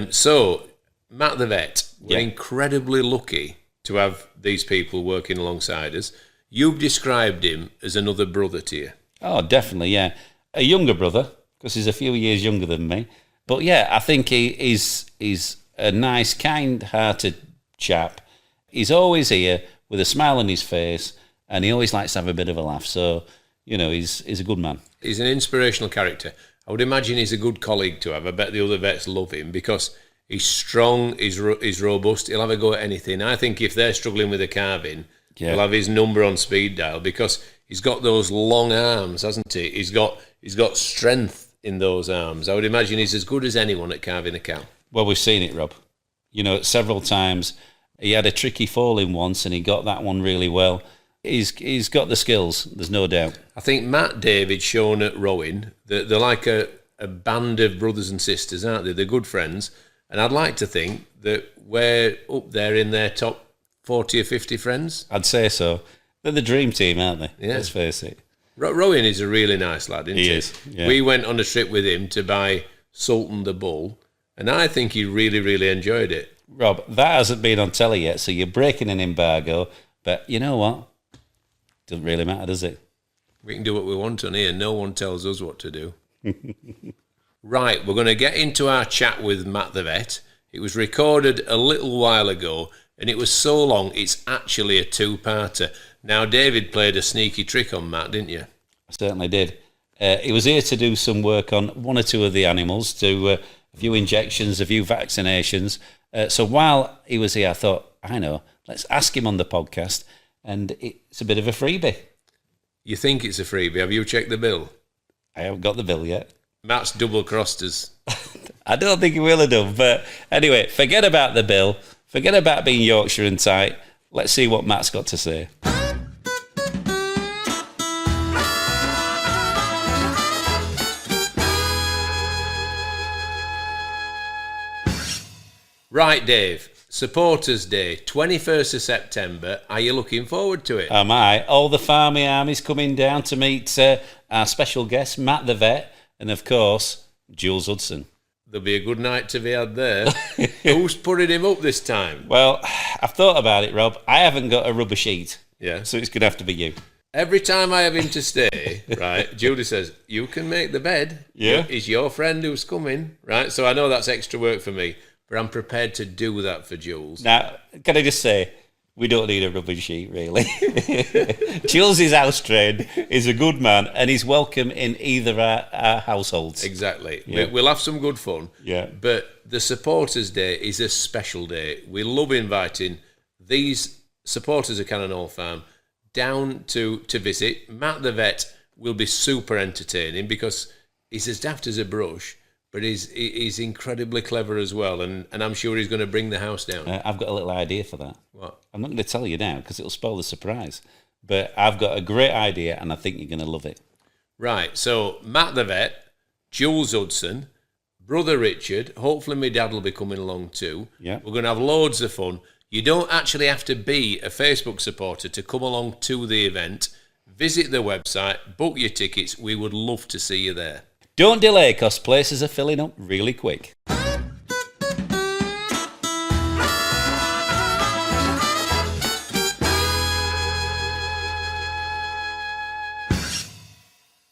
So, Matt the Vet, we're incredibly lucky to have these people working alongside us. You've described him as another brother to you. Oh, definitely, yeah. A younger brother, because he's a few years younger than me. But yeah, I think he's a nice, kind-hearted chap. He's always here with a smile on his face, and he always likes to have a bit of a laugh. So, you know, he's a good man. He's an inspirational character. I would imagine he's a good colleague to have. I bet the other vets love him because he's strong, he's robust, he'll have a go at anything. I think if they're struggling with a calving, he'll have his number on speed dial because He's got those long arms, hasn't he? He's got strength in those arms. I would imagine he's as good as anyone at carving a cow. Well, we've seen it, Rob. You know, several times. He had a tricky fall in once, and he got that one really well. He's got the skills, there's no doubt. I think Matt David shown at rowing, they're like a band of brothers and sisters, aren't they? They're good friends. And I'd like to think that we're up there in their top 40 or 50 friends. I'd say so. They're the dream team, aren't they? Yeah. Let's face it. Rowan is a really nice lad, isn't he? He is, yeah. We went on a trip with him to buy Sultan the Bull, and I think he really, really enjoyed it. Rob, that hasn't been on telly yet, so you're breaking an embargo. But you know what? Doesn't really matter, does it? We can do what we want on here. No one tells us what to do. Right, we're going to get into our chat with Matt the vet. It was recorded a little while ago, and it was so long, it's actually a two-parter. Now, David played a sneaky trick on Matt, didn't you? I certainly did. He was here to do some work on one or two of the animals, do a few injections, a few vaccinations. So while he was here, I thought, I know, let's ask him on the podcast, and it's a bit of a freebie. You think it's a freebie? Have you checked the bill? I haven't got the bill yet. Matt's double-crossed us. I don't think he will have done, but anyway, forget about the bill. Forget about being Yorkshire and tight. Let's see what Matt's got to say. Right, Dave. Supporters Day, 21st of September. Are you looking forward to it? Am I? All the farmy army's coming down to meet our special guest, Matt the vet, and of course, Jules Hudson. There'll be a good night to be had there. Who's putting him up this time? Well, I've thought about it, Rob. I haven't got a rubber sheet. Yeah. So it's going to have to be you. Every time I have him to stay, right, Julie says, you can make the bed. Yeah. It's your friend who's coming, right? So I know that's extra work for me, but I'm prepared to do that for Jules. Now, can I just say, we don't need a rubber sheet, really. Jules is house trained, he's a good man, and he's welcome in either our households. Exactly. Yeah. We'll have some good fun. Yeah. But the Supporters Day is a special day. We love inviting these supporters of Cannon Hall Farm down to visit. Matt the vet will be super entertaining because he's as daft as a brush, but he's incredibly clever as well, and I'm sure he's going to bring the house down. I've got a little idea for that. What? I'm not going to tell you now because it'll spoil the surprise. But I've got a great idea and I think you're going to love it. Right, so Matt the vet, Jules Hudson, brother Richard, hopefully my dad will be coming along too. Yeah. We're going to have loads of fun. You don't actually have to be a Facebook supporter to come along to the event. Visit the website, book your tickets. We would love to see you there. Don't delay because places are filling up really quick.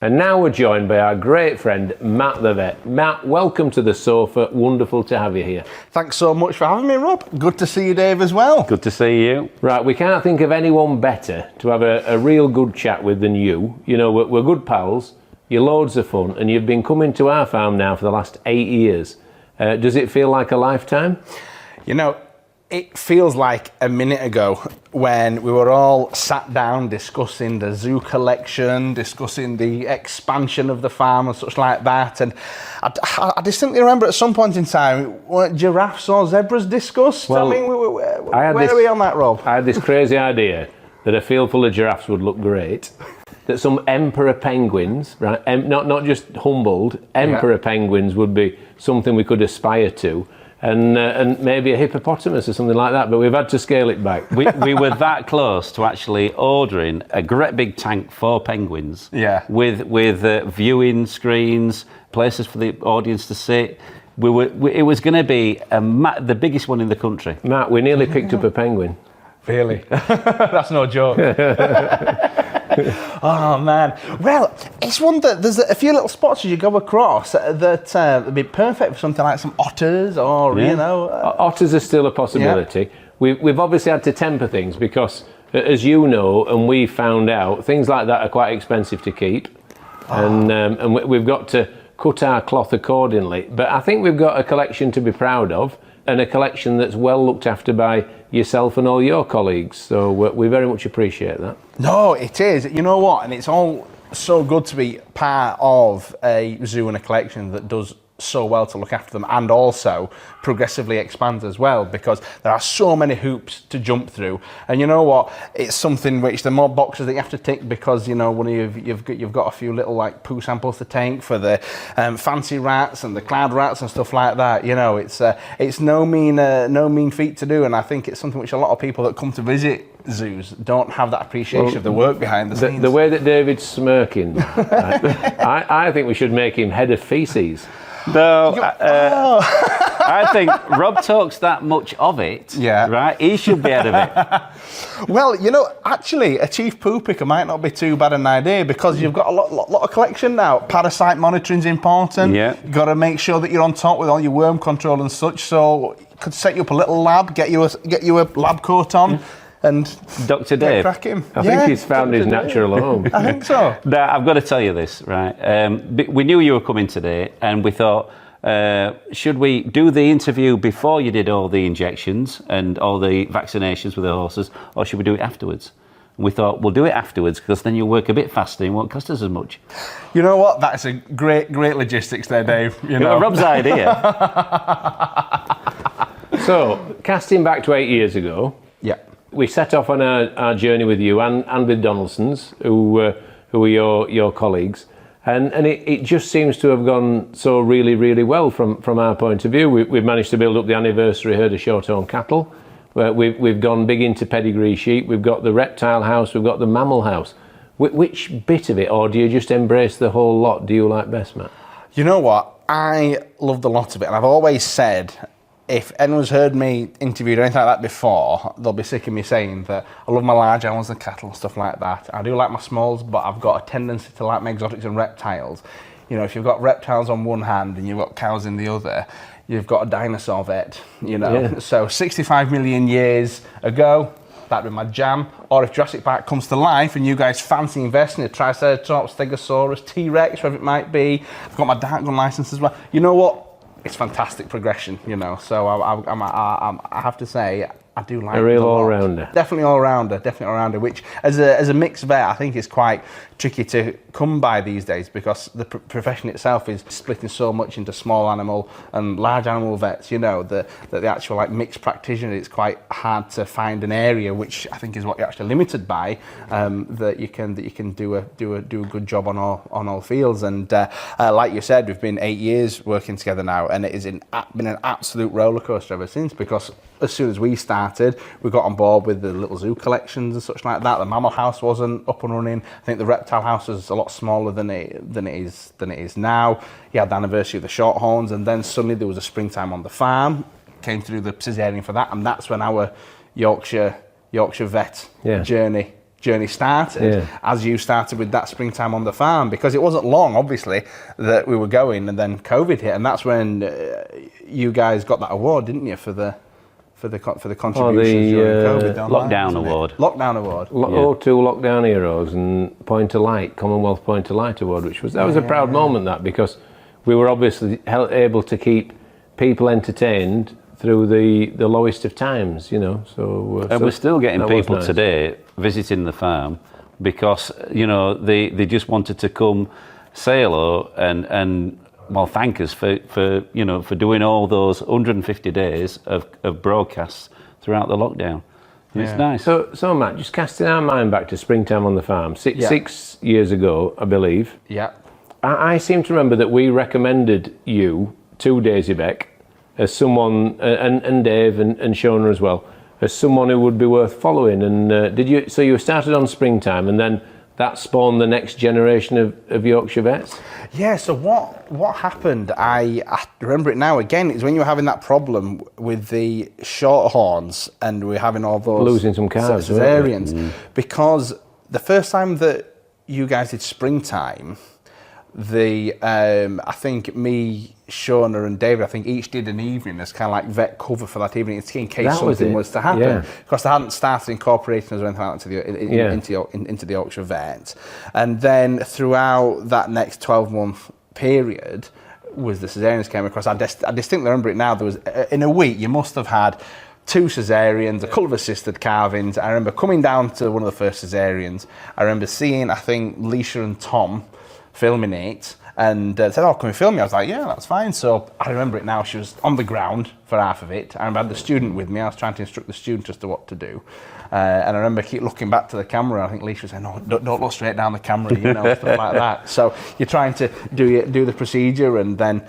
And now we're joined by our great friend, Matt the vet. Matt, welcome to the sofa. Wonderful to have you here. Thanks so much for having me, Rob. Good to see you, Dave, as well. Good to see you. Right, we can't think of anyone better to have a real good chat with than you. You know, we're good pals, you're loads of fun, and you've been coming to our farm now for the last 8 years. Does it feel like a lifetime? You know, it feels like a minute ago when we were all sat down discussing the zoo collection, discussing the expansion of the farm and such like that. And I distinctly remember at some point in time, weren't giraffes or zebras discussed? Well, I mean, where are we on that, Rob? I had this crazy idea that a field full of giraffes would look great, that some emperor penguins, right, not just humbled, emperor penguins would be something we could aspire to. And maybe a hippopotamus or something like that, but we've had to scale it back. We were that close to actually ordering a great big tank for penguins. Yeah. With viewing screens, places for the audience to sit. It was going to be the biggest one in the country. Matt, we nearly picked up a penguin. Really? That's no joke. Oh, man. Well, it's one that there's a few little spots as you go across that would be perfect for something like some otters or, you know... Otters are still a possibility. Yeah. We've obviously had to temper things because, as you know, and we found out, things like that are quite expensive to keep. And we've got to cut our cloth accordingly. But I think we've got a collection to be proud of. and a collection that's well looked after by yourself and all your colleagues. So we very much appreciate that. No, it is. You know what? And it's all so good to be part of a zoo and a collection that does so well to look after them, and also progressively expands as well, because there are so many hoops to jump through. And you know what? It's something which the more boxes that you have to tick, because you know when you've got a few little like poo samples to take for the fancy rats and the cloud rats and stuff like that. You know, it's no mean feat to do, and I think it's something which a lot of people that come to visit zoos don't have that appreciation of the work behind the scenes. The way that David's smirking, I think we should make him head of feces. No, I think Rob talks that much of it. Yeah. Right? He should be out of it. Well, you know, actually, a chief poo picker might not be too bad an idea, because you've got a lot of collection now. Parasite monitoring is important. Yeah. You've got to make sure that you're on top with all your worm control and such. So, could set you up a little lab, get you a lab coat on. And Dr. Dave, crack him. I think he's found his natural home. I think so. Now, I've got to tell you this, right? We knew you were coming today, and we thought, should we do the interview before you did all the injections and all the vaccinations with the horses, or should we do it afterwards? And we thought, we'll do it afterwards, because then you'll work a bit faster and it won't cost us as much. You know what? That's a great logistics there, Dave. You know, Rob's idea. So, casting back to 8 years ago, yeah. we set off on our journey with you and with Donaldson's, who are your colleagues, and it just seems to have gone so really, really well from our point of view. We've managed to build up the anniversary herd of short-horn cattle. We've gone big into pedigree sheep. We've got the reptile house. We've got the mammal house. Which bit of it, or do you just embrace the whole lot, do you like best, Matt? You know what? I love the lot of it, and I've always said, if anyone's heard me interviewed or anything like that before, they'll be sick of me saying that I love my large animals and cattle and stuff like that. I do like my smalls, but I've got a tendency to like my exotics and reptiles. You know, if you've got reptiles on one hand and you've got cows in the other, you've got a dinosaur vet, you know. Yeah. So 65 million years ago, that'd be my jam. Or if Jurassic Park comes to life and you guys fancy investing in a Triceratops, Stegosaurus, T-Rex, whatever it might be, I've got my dark gun license as well. You know what? It's fantastic progression, you know. So I have to say, I do like a real all-rounder. Definitely all-rounder. Which, as a mixed vet, I think is quite tricky to come by these days, because the profession itself is splitting so much into small animal and large animal vets. You know, the actual like mixed practitioner. It's quite hard to find an area, which I think is what you're actually limited by. That you can do a good job on all fields. And like you said, we've been 8 years working together now, and it has been an absolute roller coaster ever since. Because as soon as we started, we got on board with the little zoo collections and such like that. The mammal house wasn't up and running. I think the reptile house is a lot smaller than it is now. You had the anniversary of the shorthorns, and then suddenly there was a springtime on the farm. Came through the cesarean for that, and that's when our Yorkshire vet journey started. As you started with that springtime on the farm, because it wasn't long, obviously, that we were going, and then COVID hit, and that's when you guys got that award, didn't you, for the contributions during COVID. Lockdown award. Lockdown award. O2 Lockdown Heroes and Point of Light, Commonwealth Point of Light Award, which was a proud moment, that, because we were obviously able to keep people entertained through the lowest of times, you know. So and we're still getting people today visiting the farm, because you know they just wanted to come say hello and well, thank us for doing all those 150 days of broadcasts throughout the lockdown. It's nice. So Matt, just casting our mind back to springtime on the farm, 6 years ago, I believe. Yeah. I seem to remember that we recommended you to Daisy Beck as someone, and Dave and Shona as well, as someone who would be worth following. And did you? So you started on springtime, and then that spawned the next generation of Yorkshire vets? Yeah, so what happened, I remember it now again, is when you were having that problem with the shorthorns and we were having all those... Losing some calves, cesareans. Because the first time that you guys did springtime, I think me, Shona and David, I think each did an evening as kind of like vet cover for that evening in case something was to happen. Because they hadn't started incorporating us or anything like that into the Yorkshire vet. And then throughout that next 12-month period, was the cesareans came across. I distinctly remember it now. There was in a week you must have had 2 cesareans, a couple of assisted carvings. I remember coming down to one of the first cesareans. I remember seeing, I think, Leisha and Tom filming it, and said, "Oh, can we film you?" I was like, "Yeah, that's fine." So I remember it now. She was on the ground for half of it. I remember I had the student with me. I was trying to instruct the student as to what to do. And I remember keep looking back to the camera. I think Leisha was saying, "No, don't look straight down the camera," stuff like that. So you're trying to do the procedure, and then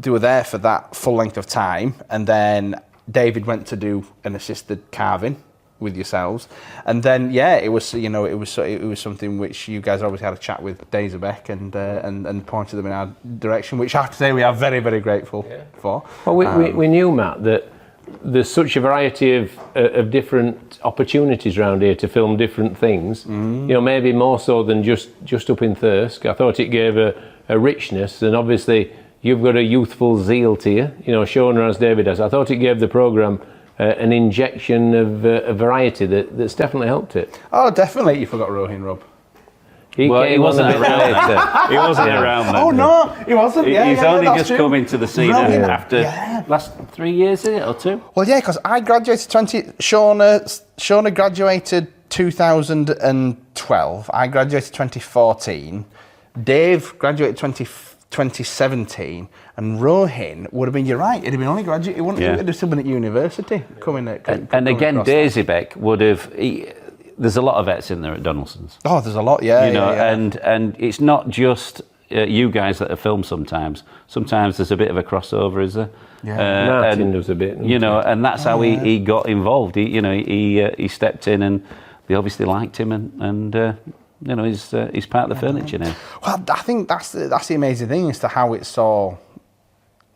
do her there for that full length of time. And then David went to do an assisted carving with yourselves, and then it was something which you guys obviously had a chat with Daisy Beck and pointed them in our direction, which I have to say we are very, very grateful for. Well, we knew, Matt, that there's such a variety of different opportunities around here to film different things. Maybe more so than just up in Thirsk. I thought it gave a richness, and obviously you've got a youthful zeal to you, Shona as David has. I thought it gave the programme an injection of variety that's definitely helped it. Oh, definitely. You forgot Rohin, Rob. He wasn't around. He wasn't around then. Oh no, he wasn't. He's only just true. come into the scene after last 3 years, is it, or 2? Well, yeah, because I graduated Shona graduated 2012. I graduated 2014. Dave graduated 2017, and Rohin would have been. You're right. It'd have been only graduate. It wouldn't. It'd have still been at university. Coming again, Daisy Beck would have. There's a lot of vets in there at Donaldson's. Oh, there's a lot, yeah. And it's not just you guys that are filmed sometimes. Sometimes there's a bit of a crossover, is there? Yeah, Martin does a bit. And that's how he got involved. He stepped in, and they obviously liked him, and he's part of the furniture now. Well, I think that's the amazing thing as to how it's all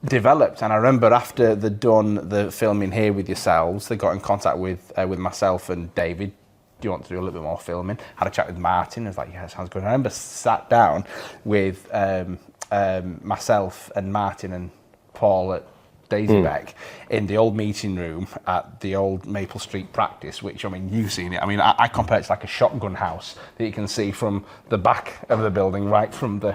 developed. And I remember after they'd done the filming here with yourselves, they got in contact with myself and David. Do you want to do a little bit more filming? Had a chat with Martin. I was like, yeah, sounds good. I remember sat down with myself and Martin and Paul at Daisy Beck in the old meeting room at the old Maple Street practice, which, I mean, you've seen it. I mean, I compare it to like a shotgun house that you can see from the back of the building, right from the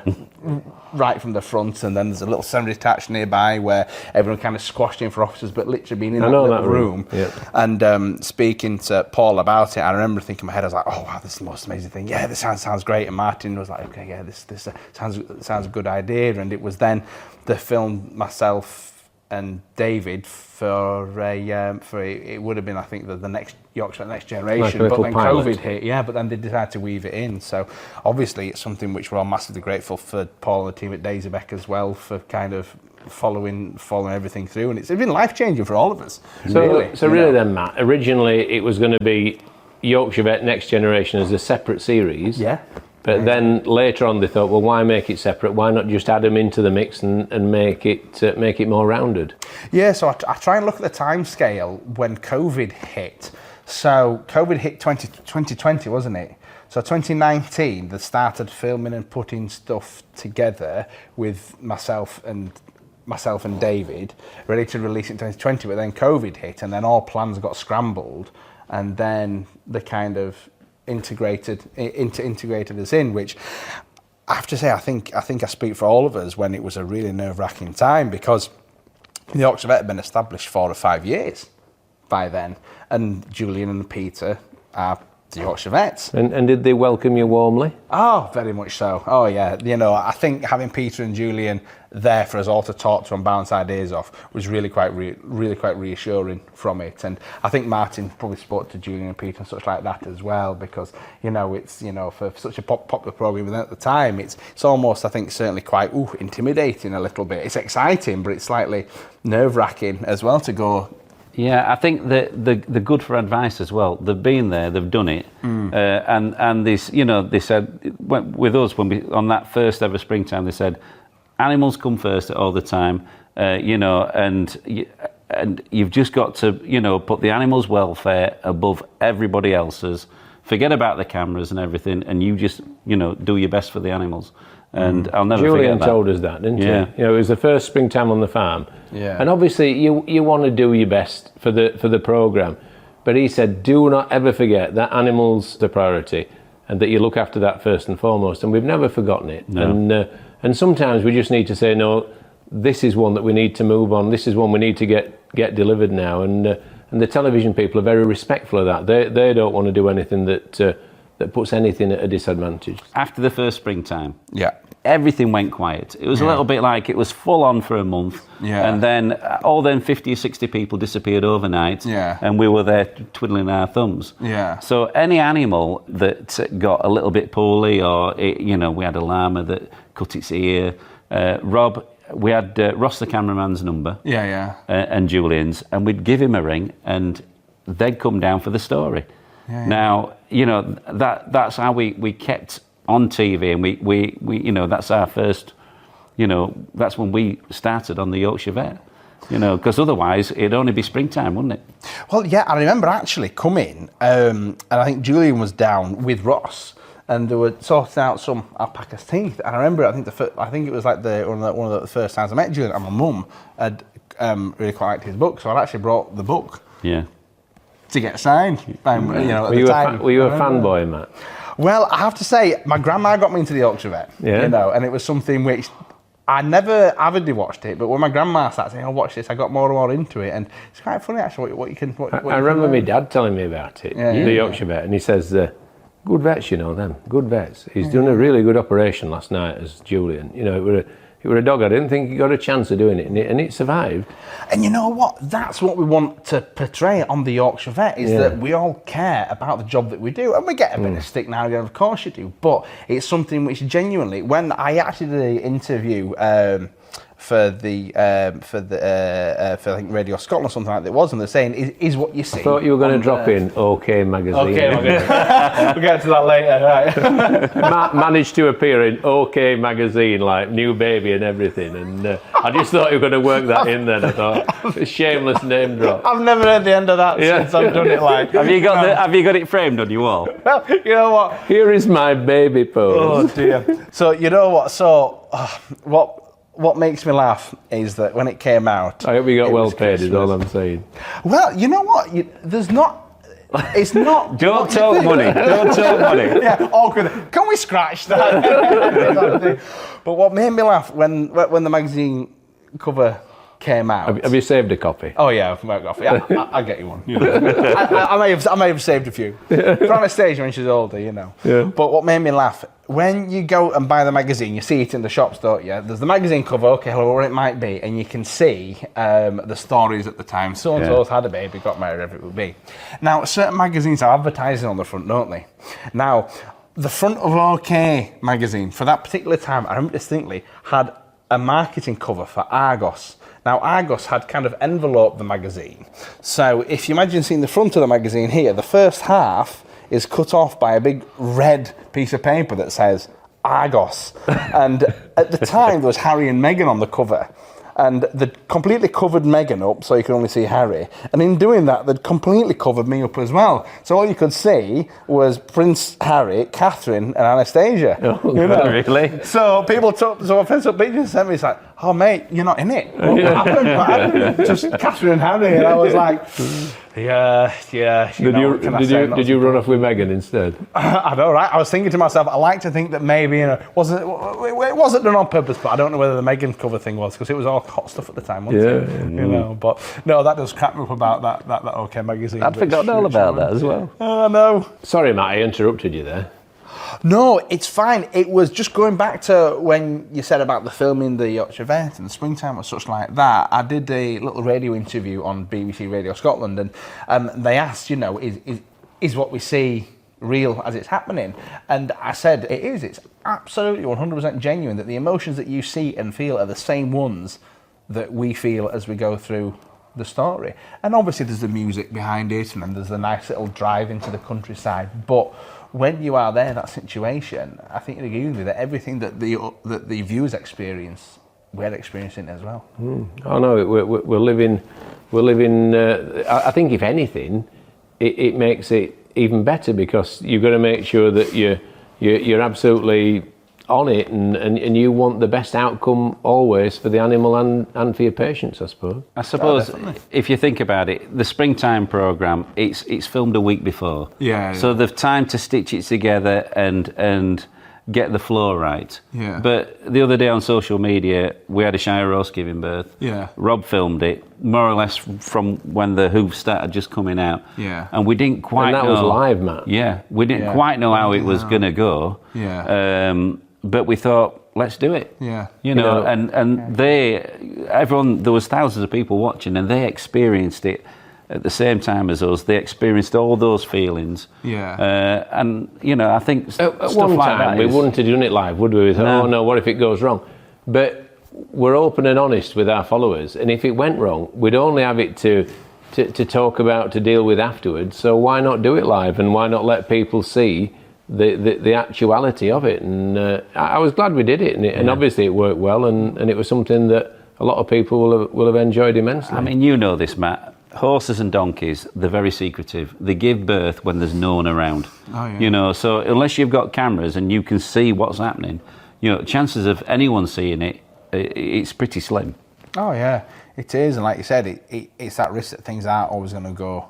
front, and then there's a little semi-detached nearby where everyone kind of squashed in for officers, but literally being in that little room. Yeah. And speaking to Paul about it, I remember thinking in my head, I was like, oh wow, this is the most amazing thing. Yeah, this sounds great. And Martin was like, okay, yeah, this sounds a good idea. And it was then the film myself and David for it would have been, I think, the next Yorkshire Next Generation, like but then pilot. COVID hit, but then they decided to weave it in. So obviously it's something which we're all massively grateful for Paul and the team at Daisy Beck as well for kind of following everything through, and it's been life-changing for all of us. So really then, Matt, originally it was going to be Yorkshire Vet Next Generation as a separate series. Yeah. But then later on they thought, well, why make it separate? Why not just add them into the mix and make it more rounded? Yeah, so I try and look at the time scale when COVID hit. So COVID hit 2020, wasn't it? So 2019, they started filming and putting stuff together with myself and David, ready to release it in 2020, but then COVID hit, and then all plans got scrambled, and then they kind of integrated us in, which I have to say, I think I speak for all of us when it was a really nerve-wracking time, because the Yorkshire Vet had been established 4 or 5 years by then, and Julian and Peter are the Yorkshire Vets. And did they welcome you warmly? Oh, very much so. Oh, yeah. I think having Peter and Julian there for us all to talk to and bounce ideas off was really quite reassuring from it. And I think Martin probably spoke to Julian and Peter and such like that as well, because, it's, for such a popular programme at the time, it's almost, I think, certainly quite intimidating a little bit. It's exciting, but it's slightly nerve-wracking as well to go. Yeah, I think the good for advice as well. They've been there, they've done it, and this, they said with us when we on that first ever springtime, they said animals come first all the time, and you've just got to put the animals' welfare above everybody else's. Forget about the cameras and everything, and you just do your best for the animals. And I'll never Julian forget that. told us that, didn't Yeah. he? It was the first springtime on the farm. Yeah. And obviously you want to do your best for the programme. But he said, do not ever forget that animals the priority and that you look after that first and foremost. And we've never forgotten it. No. And sometimes we just need to say, no, this is one that we need to move on. This is one we need to get delivered now. And the television people are very respectful of that. They don't want to do anything that puts anything at a disadvantage. After the first springtime, Yeah. everything went quiet. It was a little bit like it was full on for a month, and then all them 50 or 60 people disappeared overnight, and we were there twiddling our thumbs. Yeah. So any animal that got a little bit poorly, or we had a llama that cut its ear. Rob, we had Ross the cameraman's number, and Julian's, and we'd give him a ring, and they'd come down for the story. Now, that's how we kept on TV, and we that's our first, that's when we started on the Yorkshire Vet, because otherwise it'd only be springtime, wouldn't it? Well, yeah, I remember actually coming, and I think Julian was down with Ross, and they were sorting out some alpaca's teeth. And I remember, I think it was like one of the first times I met Julian, and my mum had really quite liked his book, so I actually brought the book. Yeah. To get signed. Were you a fanboy, Matt? Well, I have to say, my grandma got me into the Yorkshire Vet, and it was something which I never avidly watched it, but when my grandma started saying, "I'll watch this," I got more and more into it, and it's quite funny actually what you can. I remember my dad telling me about it, the Yorkshire Vet, and he says, "Good vets, them, good vets." He's done a really good operation last night as Julian. It were a dog. I didn't think he got a chance of doing it, and it survived. And you know what? That's what we want to portray on the Yorkshire Vet, is that we all care about the job that we do. And we get a bit of stick now and again, of course you do. But it's something which genuinely, when I actually did an interview for I think Radio Scotland or something like that, it was, and they're saying, is what you see. I thought you were going to drop in OK Magazine. OK Magazine. We'll get to that later, right? Matt managed to appear in OK Magazine, like new baby and everything, and I just thought you were going to work that in then. I thought, a shameless name drop. I've never heard the end of that since I've done it. Like, have you got it framed on your wall? Well, you know what? Here is my baby pose. Oh dear. So you know what? So what makes me laugh is that when it came out, I hope you got well paid. Is all I'm saying. Well, you know what? There's not. It's not. Don't talk money. Don't talk money. Yeah, awkward. Can we scratch that? But what made me laugh when the magazine cover came out. Have you saved a copy? Oh yeah, I'll get you one. I may have saved a few. For Anastasia when she's older, Yeah. But what made me laugh, when you go and buy the magazine, you see it in the shops, don't you? There's the magazine cover, okay, whatever it might be, and you can see the stories at the time. So and so's had a baby, got married, whatever it would be. Now, certain magazines have advertising on the front, don't they? Now, the front of OK magazine for that particular time, I remember distinctly, had a marketing cover for Argos. Now, Argos had kind of enveloped the magazine. So if you imagine seeing the front of the magazine here, the first half is cut off by a big red piece of paper that says Argos. And at the time, there was Harry and Meghan on the cover. And they'd completely covered Meghan up so you could only see Harry. And in doing that, they'd completely covered me up as well. So all you could see was Prince Harry, Catherine, and Anastasia. Oh, really? So people took pictures and sent me, it's like, oh mate, you're not in it. What happened? Just Catherine and Harry. And I was like, yeah. Did you run off with Meghan instead? I know, right? I was thinking to myself, I like to think that maybe, it wasn't done on purpose, but I don't know whether the Meghan cover thing was, because it was all hot stuff at the time, wasn't it? But no, that does crack me up about that OK magazine. I'd forgotten all about that as well. Oh, no. Sorry, Matt, I interrupted you there. No, it's fine. It was just going back to when you said about the filming the Yorkshire Vet and the springtime or such like that. I did a little radio interview on BBC Radio Scotland, and they asked, is what we see real as it's happening? And I said, it is. It's absolutely 100% genuine, that the emotions that you see and feel are the same ones that we feel as we go through the story. And obviously there's the music behind it, and then there's a nice little drive into the countryside. But when you are there in that situation, I think you'd agree with me that everything that the viewers experience, we're experiencing as well. Oh no, we're living. I think if anything, it makes it even better, because you've got to make sure that you're absolutely on it, and you want the best outcome always for the animal and for your patients, I suppose. I suppose if you think about it, the springtime programme, it's filmed a week before. Yeah. So they've time to stitch it together and get the flow right. Yeah. But the other day on social media, we had a Shire roast giving birth. Yeah. Rob filmed it, more or less from when the hooves started just coming out. Yeah. And we didn't quite know. And that was live, Matt. Yeah. We didn't quite know how it was going to go. Yeah. But we thought, let's do it. Yeah. You know, and everyone, there was thousands of people watching, and they experienced it at the same time as us. They experienced all those feelings. Yeah. And, you know, I think At stuff one like time, that we is- wouldn't have done it live, would we? We thought, No. oh no, what if it goes wrong? But we're open and honest with our followers, and if it went wrong, we'd only have it to talk about, to deal with afterwards. So why not do it live, and why not let people see the actuality of it? And I was glad we did it, and obviously it worked well, and it was something that a lot of people will have enjoyed immensely. I mean, you know this, Matt. Horses and donkeys, they're very secretive. They give birth when there's no one around. Oh, yeah. You know, so unless you've got cameras and you can see what's happening, you know, chances of anyone seeing it, it's pretty slim. Oh yeah, it is, and like you said, it's that risk that things aren't always going to go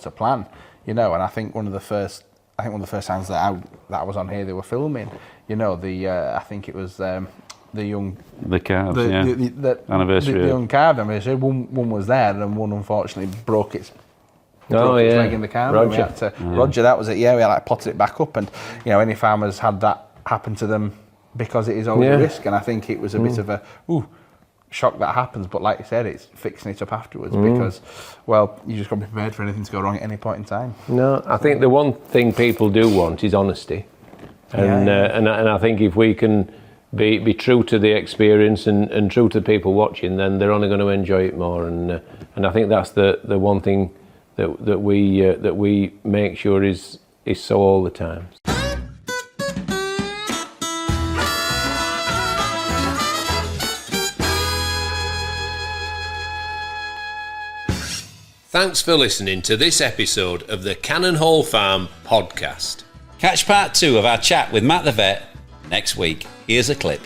to plan, you know. And I think one of the first times that I was on here, they were filming, you know, I think it was the calves, the anniversary. the young calf anniversary. One was there, and one unfortunately broke its Oh, its yeah. leg in the calf. and we Roger. had to, Roger, that was it. Yeah, we had like potted it back up, and you know, any farmers had that happen to them because it is always Yeah. a risk. And I think it was a bit of a shock that happens, but like you said, it's fixing it up afterwards because, well, you just got to be prepared for anything to go wrong at any point in time. No, I think the one thing people do want is honesty, and and I think if we can be true to the experience and true to people watching, then they're only going to enjoy it more. And I think that's the one thing that we make sure is so all the time. Thanks for listening to this episode of the Cannon Hall Farm podcast. Catch part 2 of our chat with Matt the Vet next week. Here's a clip.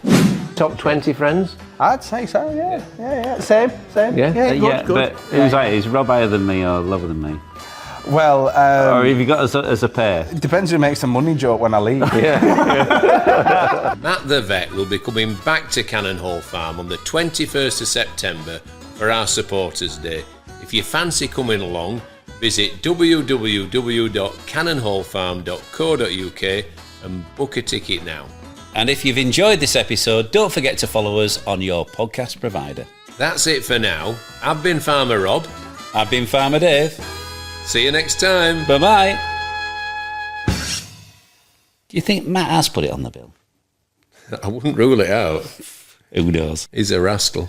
Top 20 friends? I'd say so. Yeah. Same. Yeah? Good. But who's like, is Rob higher than me or lower than me? Well, Or have you got us as a pair? it depends who makes a money joke when I leave. Matt the Vet will be coming back to Cannon Hall Farm on the 21st of September for our Supporters Day. If you fancy coming along, visit www.cannonhallfarm.co.uk and book a ticket now. And if you've enjoyed this episode, don't forget to follow us on your podcast provider. That's it for now. I've been Farmer Rob. I've been Farmer Dave. See you next time. Bye-bye. Do you think Matt has put it on the bill? I wouldn't rule it out. Who knows? He's a rascal.